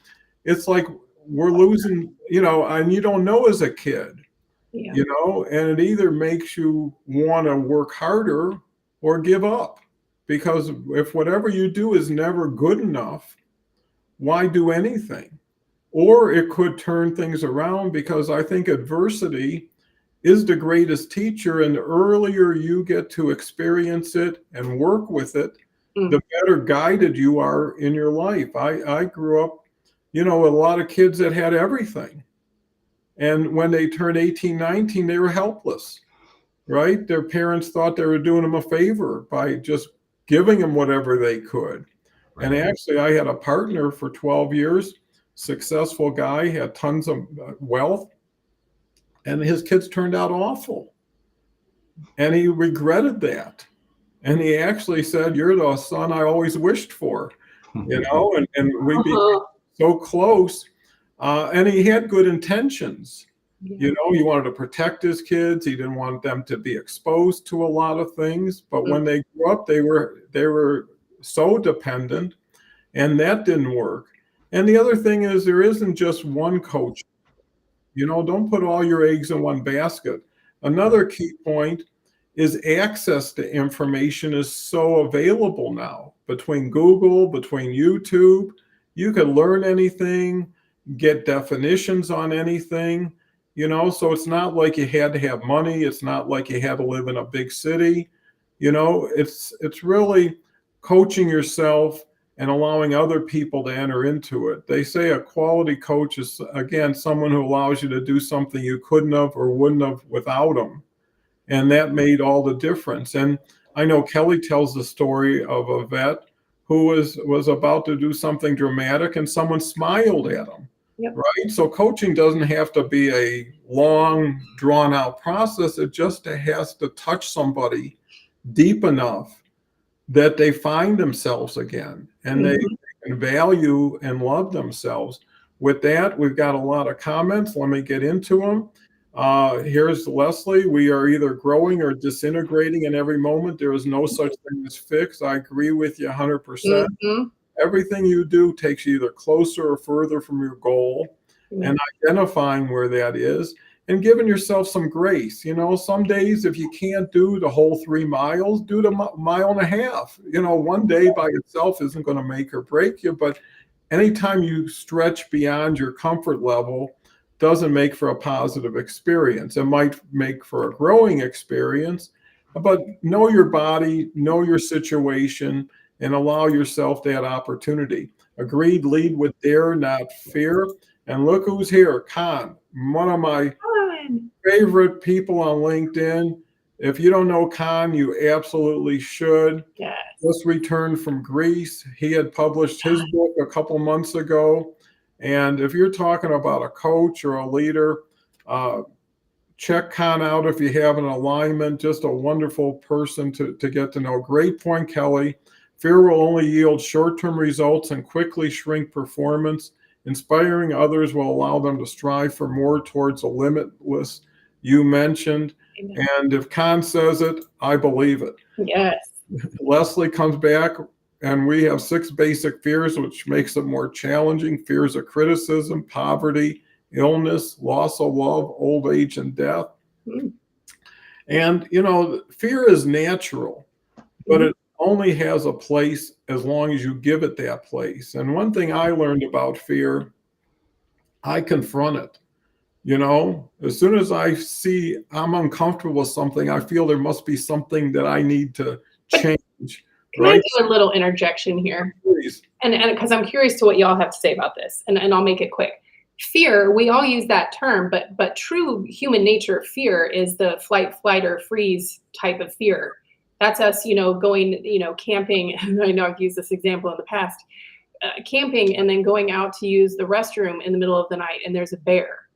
it's like we're losing, and you don't know as a kid, Yeah. And it either makes you want to work harder or give up. Because if whatever you do is never good enough, why do anything? Or it could turn things around, because I think adversity is the greatest teacher. And the earlier you get to experience it and work with it, the better guided you are in your life. I grew up a lot of kids that had everything. And when they turned 18, 19, they were helpless, right? Their parents thought they were doing them a favor by just giving them whatever they could. And actually, I had a partner for 12 years, successful guy, had tons of wealth, and his kids turned out awful. And he regretted that. And he actually said, "You're the son I always wished for," and we became so close. And he had good intentions. He wanted to protect his kids. He didn't want them to be exposed to a lot of things. But when they grew up, they were so dependent, and that didn't work. And the other thing is, there isn't just one coach. Don't put all your eggs in one basket. Another key point is access to information is so available now. Between Google, between YouTube, you can learn anything, get definitions on anything, so it's not like you had to have money. It's not like you had to live in a big city. It's really coaching yourself and allowing other people to enter into it. They say a quality coach is, again, someone who allows you to do something you couldn't have or wouldn't have without them. And that made all the difference. And I know Kelle tells the story of a vet who was about to do something dramatic and someone smiled at him. Yep. Right? So coaching doesn't have to be a long, drawn out process. It just has to touch somebody deep enough that they find themselves again and they can value and love themselves. With that, we've got a lot of comments. Let me get into them. Here's Leslie. We are either growing or disintegrating in every moment. There is no such thing as fixed. I agree with you 100%. Everything you do takes you either closer or further from your goal, and identifying where that is and giving yourself some grace. Some days, if you can't do the whole 3 miles, do the mile and a half. One day by itself isn't going to make or break you, but anytime you stretch beyond your comfort level doesn't make for a positive experience. It might make for a growing experience, but know your body, know your situation, and allow yourself that opportunity. Agreed, lead with dare, not fear. And look who's here, Cohen, one of my favorite people on LinkedIn. If you don't know Cohen, you absolutely should. Yes. Just returned from Greece. He had published his book a couple months ago. And if you're talking about a coach or a leader, check Cohen out if you have an alignment. Just a wonderful person to get to know. Great point, Kelle. Fear will only yield short-term results and quickly shrink performance. Inspiring others will allow them to strive for more towards the limitless you mentioned. Amen. And if Cohen says it, I believe it. Yes. Leslie comes back, and we have 6 basic fears, which makes it more challenging. Fears of criticism, poverty, illness, loss of love, old age, and death. And, fear is natural, but it only has a place as long as you give it that place. And one thing I learned about fear, I confront it. As soon as I see I'm uncomfortable with something, I feel there must be something that I need to change. Can I do a little interjection here? Please. And because I'm curious to what y'all have to say about this, and I'll make it quick. Fear, we all use that term, but true human nature fear is the flight, or freeze type of fear. That's us, going, camping. I know I've used this example in the past. Camping and then going out to use the restroom in the middle of the night, and there's a bear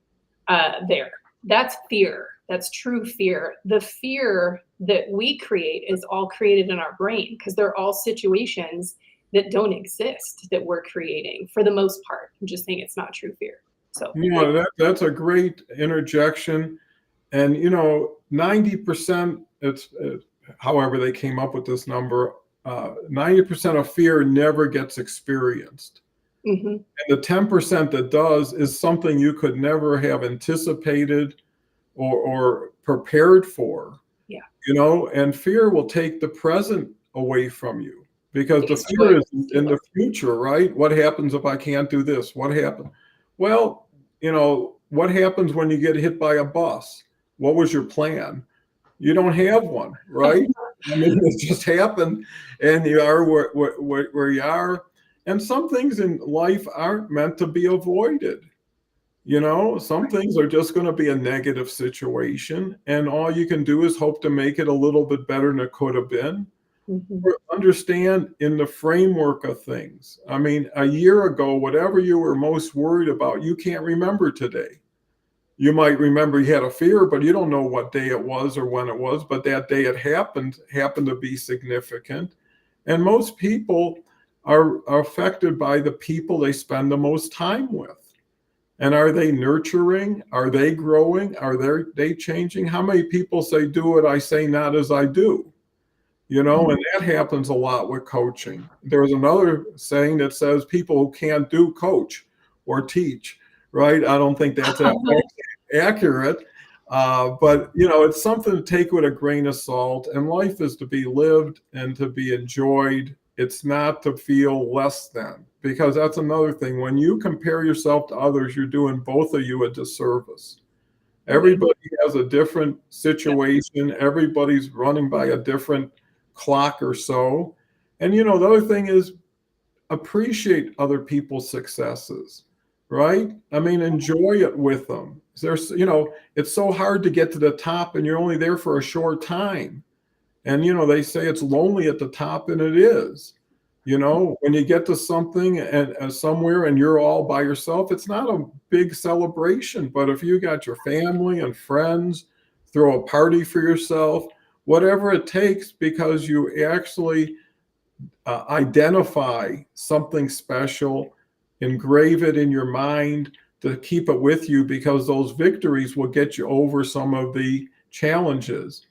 there. That's fear. That's true fear. The fear that we create is all created in our brain because they're all situations that don't exist that we're creating for the most part. I'm just saying it's not true fear. So that's a great interjection. And 90%, it's however they came up with this number, 90% of fear never gets experienced. And the 10% that does is something you could never have anticipated or prepared for. And fear will take the present away from you because the fear is in the future, right? What happens if I can't do this? What happened? Well, what happens when you get hit by a bus? What was your plan? You don't have one, right? I mean, it just happened, and you are where you are. And some things in life aren't meant to be avoided. Some things are just going to be a negative situation, and all you can do is hope to make it a little bit better than it could have been. Or understand in the framework of things. I mean, a year ago, whatever you were most worried about, you can't remember today. You might remember you had a fear, but you don't know what day it was or when it was, but that day it happened to be significant. And most people are affected by the people they spend the most time with. And are they nurturing? Are they growing? Are they changing? How many people say, do what I say, not as I do? And that happens a lot with coaching. There's another saying that says people who can't do coach or teach, right? I don't think that's accurate. But, it's something to take with a grain of salt. And life is to be lived and to be enjoyed. It's not to feel less than, because that's another thing. When you compare yourself to others, you're doing both of you a disservice. Everybody has a different situation. Everybody's running by a different clock or so. And, the other thing is appreciate other people's successes, right? I mean, enjoy it with them. There's, it's so hard to get to the top and you're only there for a short time. And, they say it's lonely at the top, and it is. When you get to something and somewhere and you're all by yourself, it's not a big celebration. But if you got your family and friends, throw a party for yourself, whatever it takes, because you actually identify something special, engrave it in your mind to keep it with you, because those victories will get you over some of the challenges.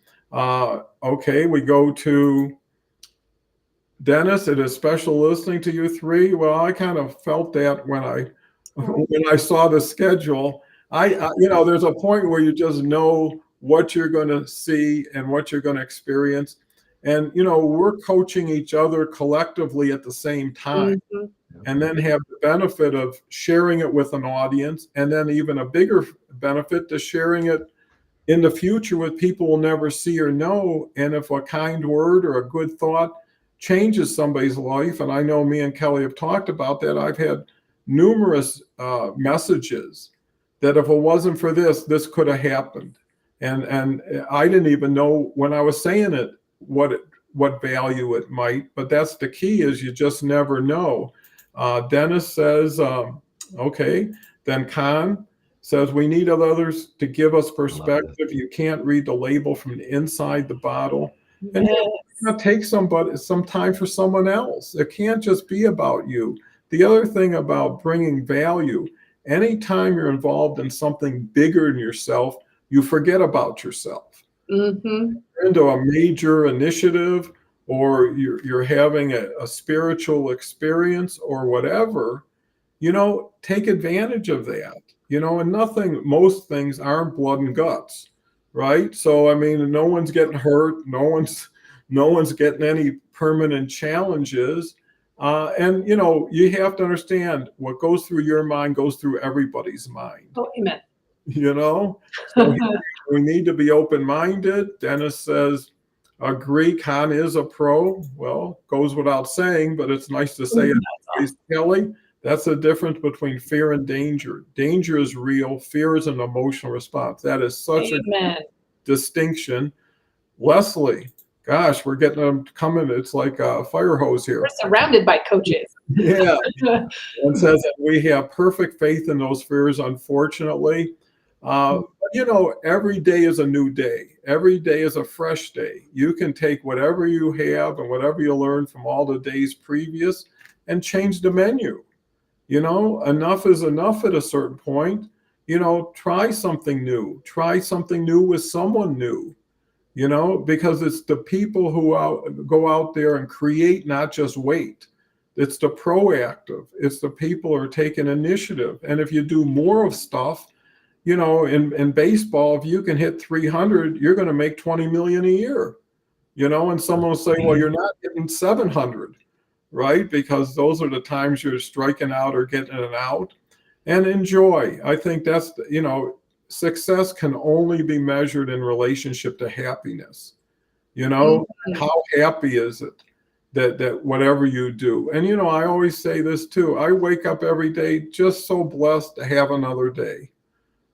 Okay, we go to Dennis. It is special listening to you three. Well, I kind of felt that when I saw the schedule. There's a point where you just know what you're going to see and what you're going to experience. And, we're coaching each other collectively at the same time, and then have the benefit of sharing it with an audience, and then even a bigger benefit to sharing it in the future with people we'll never see or know. And if a kind word or a good thought changes somebody's life, and I know me and Kelly have talked about that, I've had numerous messages that if it wasn't for this could have happened. And I didn't even know when I was saying it what value it might, but that's the key, is you just never know. Dennis says, okay, then Khan says, we need others to give us perspective. You can't read the label from the inside the bottle. And it's going to take some time for someone else. It can't just be about you. The other thing about bringing value, anytime you're involved in something bigger than yourself, you forget about yourself. You're into a major initiative, or you're having a spiritual experience or whatever, take advantage of that. And most things aren't blood and guts, right? So, I mean, no one's getting hurt. No one's getting any permanent challenges. And, you have to understand what goes through your mind goes through everybody's mind. Oh, amen. So we need to be open-minded. Dennis says, agree, Khan is a pro. Well, goes without saying, but it's nice to say it. Kelly, that's the difference between fear and danger. Danger is real. Fear is an emotional response. That is such a distinction. Leslie, gosh, we're getting them coming. It's like a fire hose here. We're surrounded by coaches. Yeah. And says that we have perfect faith in those fears, unfortunately. Every day is a new day. Every day is a fresh day. You can take whatever you have and whatever you learn from all the days previous and change the menu. Enough is enough at a certain point. Try something new. Try something new with someone new, because it's the people who go out there and create, not just wait. It's the proactive. It's the people who are taking initiative. And if you do more of stuff, in baseball, if you can hit 300, you're going to make 20 million a year, and someone will say, well, you're not getting 700, right? Because those are the times you're striking out or getting an out. And enjoy. I think that's, success can only be measured in relationship to happiness. How happy is it? that whatever you do. And, you know, I always say this too. I wake up every day just so blessed to have another day,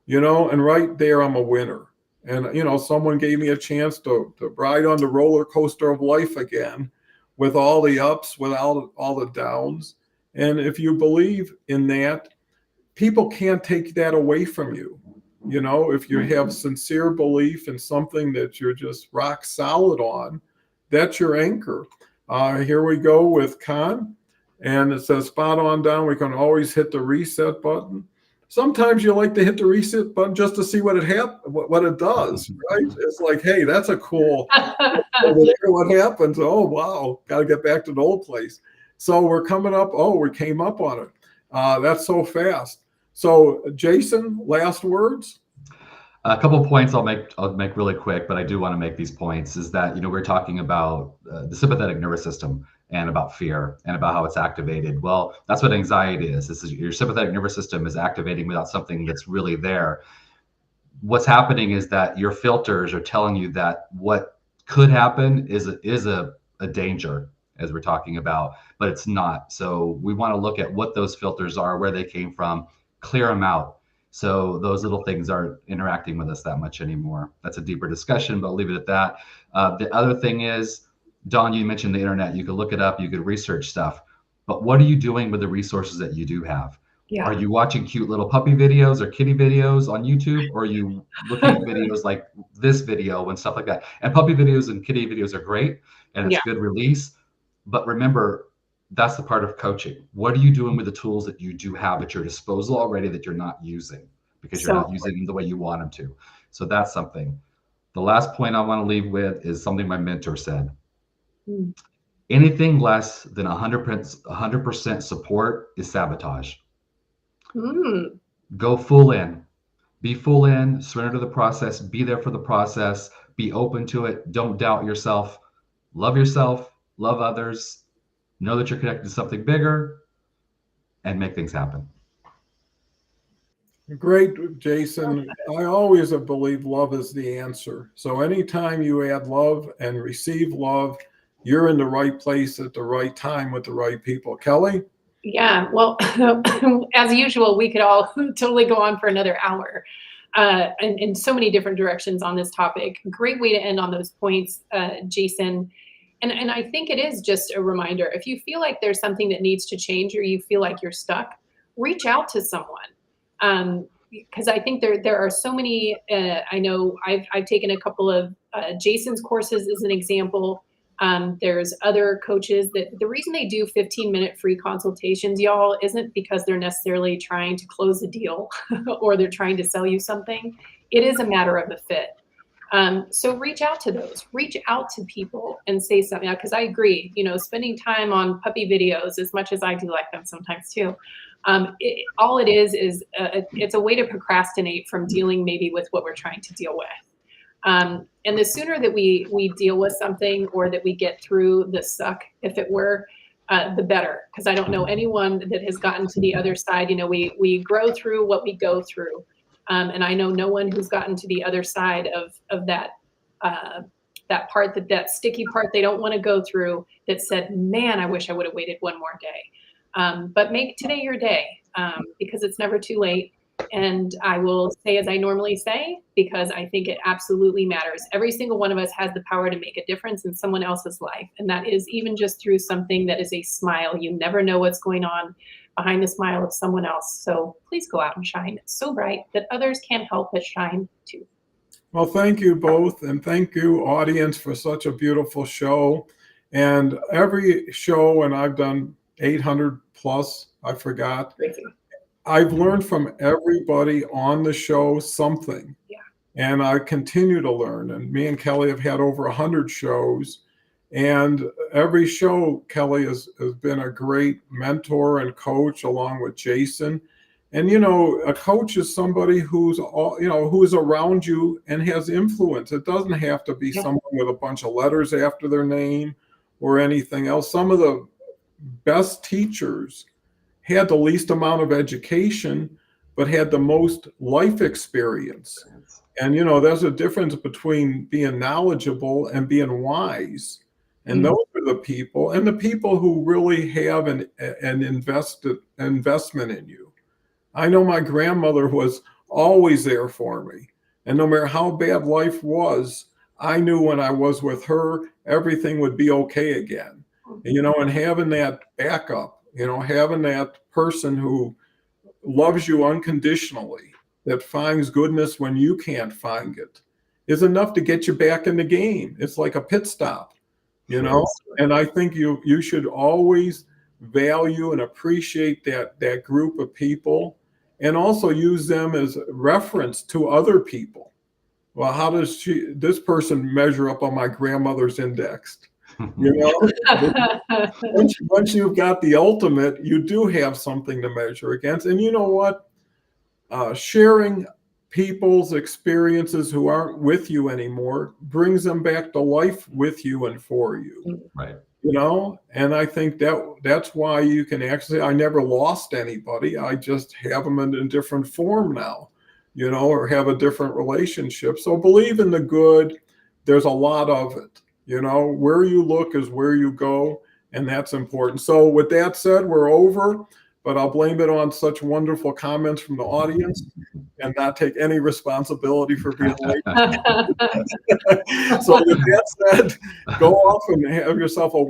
you know, and right there, I'm a winner. And, you know, someone gave me a chance to ride on the roller coaster of life again with all the ups, without all the downs. And if you believe in that, people can't take that away from you. You know, if you have sincere belief in something that you're just rock solid on, that's your anchor. Here we go with Con, and it says spot on down. We can always hit the reset button. Sometimes you like to hit the reset button just to see what it does, right? It's like, hey, that's a cool. What happens? Oh wow, got to get back to the old place. So we're coming up. Oh, we came up on it. That's so fast. So Jason, last words. A couple of points I'll make really quick, but I do want to make these points. Is that, you know, we're talking about the sympathetic nervous system and about fear and about how it's activated. Well, that's what anxiety is. This is your sympathetic nervous system is activating without something that's really there. What's happening is that your filters are telling you that what could happen is a danger, as we're talking about, but it's not. So we want to look at what those filters are, where they came from, clear them out. So those little things aren't interacting with us that much anymore. That's a deeper discussion, but I'll leave it at that. The other thing is, Dawn, you mentioned the internet. You could look it up, you could research stuff, but what are you doing with the resources that you do have? Yeah. Are you watching cute little puppy videos or kitty videos on YouTube? Or are you looking at videos like this video and stuff like that? And puppy videos and kitty videos are great, and it's good release. But remember, that's the part of coaching. What are you doing with the tools that you do have at your disposal already that you're not using because you're not using them the way you want them to? So that's something. The last point I want to leave with is something my mentor said. Anything less than 100% support is sabotage. Go full in. Be full in, surrender to the process, be there for the process, be open to it. Don't doubt yourself, love others, know that you're connected to something bigger, and make things happen. Great, Jason. I always have believed love is the answer. So anytime you add love and receive love, you're in the right place at the right time with the right people. Kelly? Yeah, well, as usual, we could all totally go on for another hour in so many different directions on this topic. Great way to end on those points, Jason. And I think it is just a reminder. If you feel like there's something that needs to change or you feel like you're stuck, reach out to someone. Because I think there are so many, I know I've taken a couple of Jason's courses as an example. There's other coaches that the reason they do 15-minute free consultations, y'all, isn't because they're necessarily trying to close a deal or they're trying to sell you something. It is a matter of a fit. So reach out to those, reach out to people and say something, because I agree, you know, spending time on puppy videos, as much as I do like them sometimes too, all it is it's a way to procrastinate from dealing maybe with what we're trying to deal with. And the sooner that we deal with something or that we get through the suck, if it were, the better. Because I don't know anyone that has gotten to the other side. You know, we grow through what we go through. And I know no one who's gotten to the other side of that part, that sticky part they don't want to go through, that said, man, I wish I would have waited one more day. But make today your day, because it's never too late. And I will say, as I normally say, because I think it absolutely matters. Every single one of us has the power to make a difference in someone else's life. And that is even just through something that is a smile. You never know what's going on behind the smile of someone else. So please go out and shine. It's so bright that others can't help but shine too. Well, thank you both. And thank you, audience, for such a beautiful show. And every show, and I've done 800 plus, I forgot. Crazy. I've learned from everybody on the show something. Yeah. And I continue to learn. And me and Kelly have had over 100 shows. And every show, Kelly has been a great mentor and coach along with Jason. And, you know, a coach is somebody who's around you and has influence. It doesn't have to be someone with a bunch of letters after their name or anything else. Some of the best teachers had the least amount of education, but had the most life experience. And, you know, there's a difference between being knowledgeable and being wise. And those are the people, and the people who really have an investment in you. I know my grandmother was always there for me. And no matter how bad life was, I knew when I was with her, everything would be okay again. And having that backup, having that person who loves you unconditionally, that finds goodness when you can't find it, is enough to get you back in the game. It's like a pit stop, and I think you should always value and appreciate that group of people, and also use them as reference to other people. Well, how does this person measure up on my grandmother's index? Once you've got the ultimate, you do have something to measure against. And you know what? Sharing people's experiences who aren't with you anymore brings them back to life with you and for you. Right. And I think that's why you can actually say, I never lost anybody. I just have them in a different form now, or have a different relationship. So believe in the good. There's a lot of it. Where you look is where you go, and that's important. So with that said, we're over, but I'll blame it on such wonderful comments from the audience and not take any responsibility for being late. So with that said, go off and have yourself a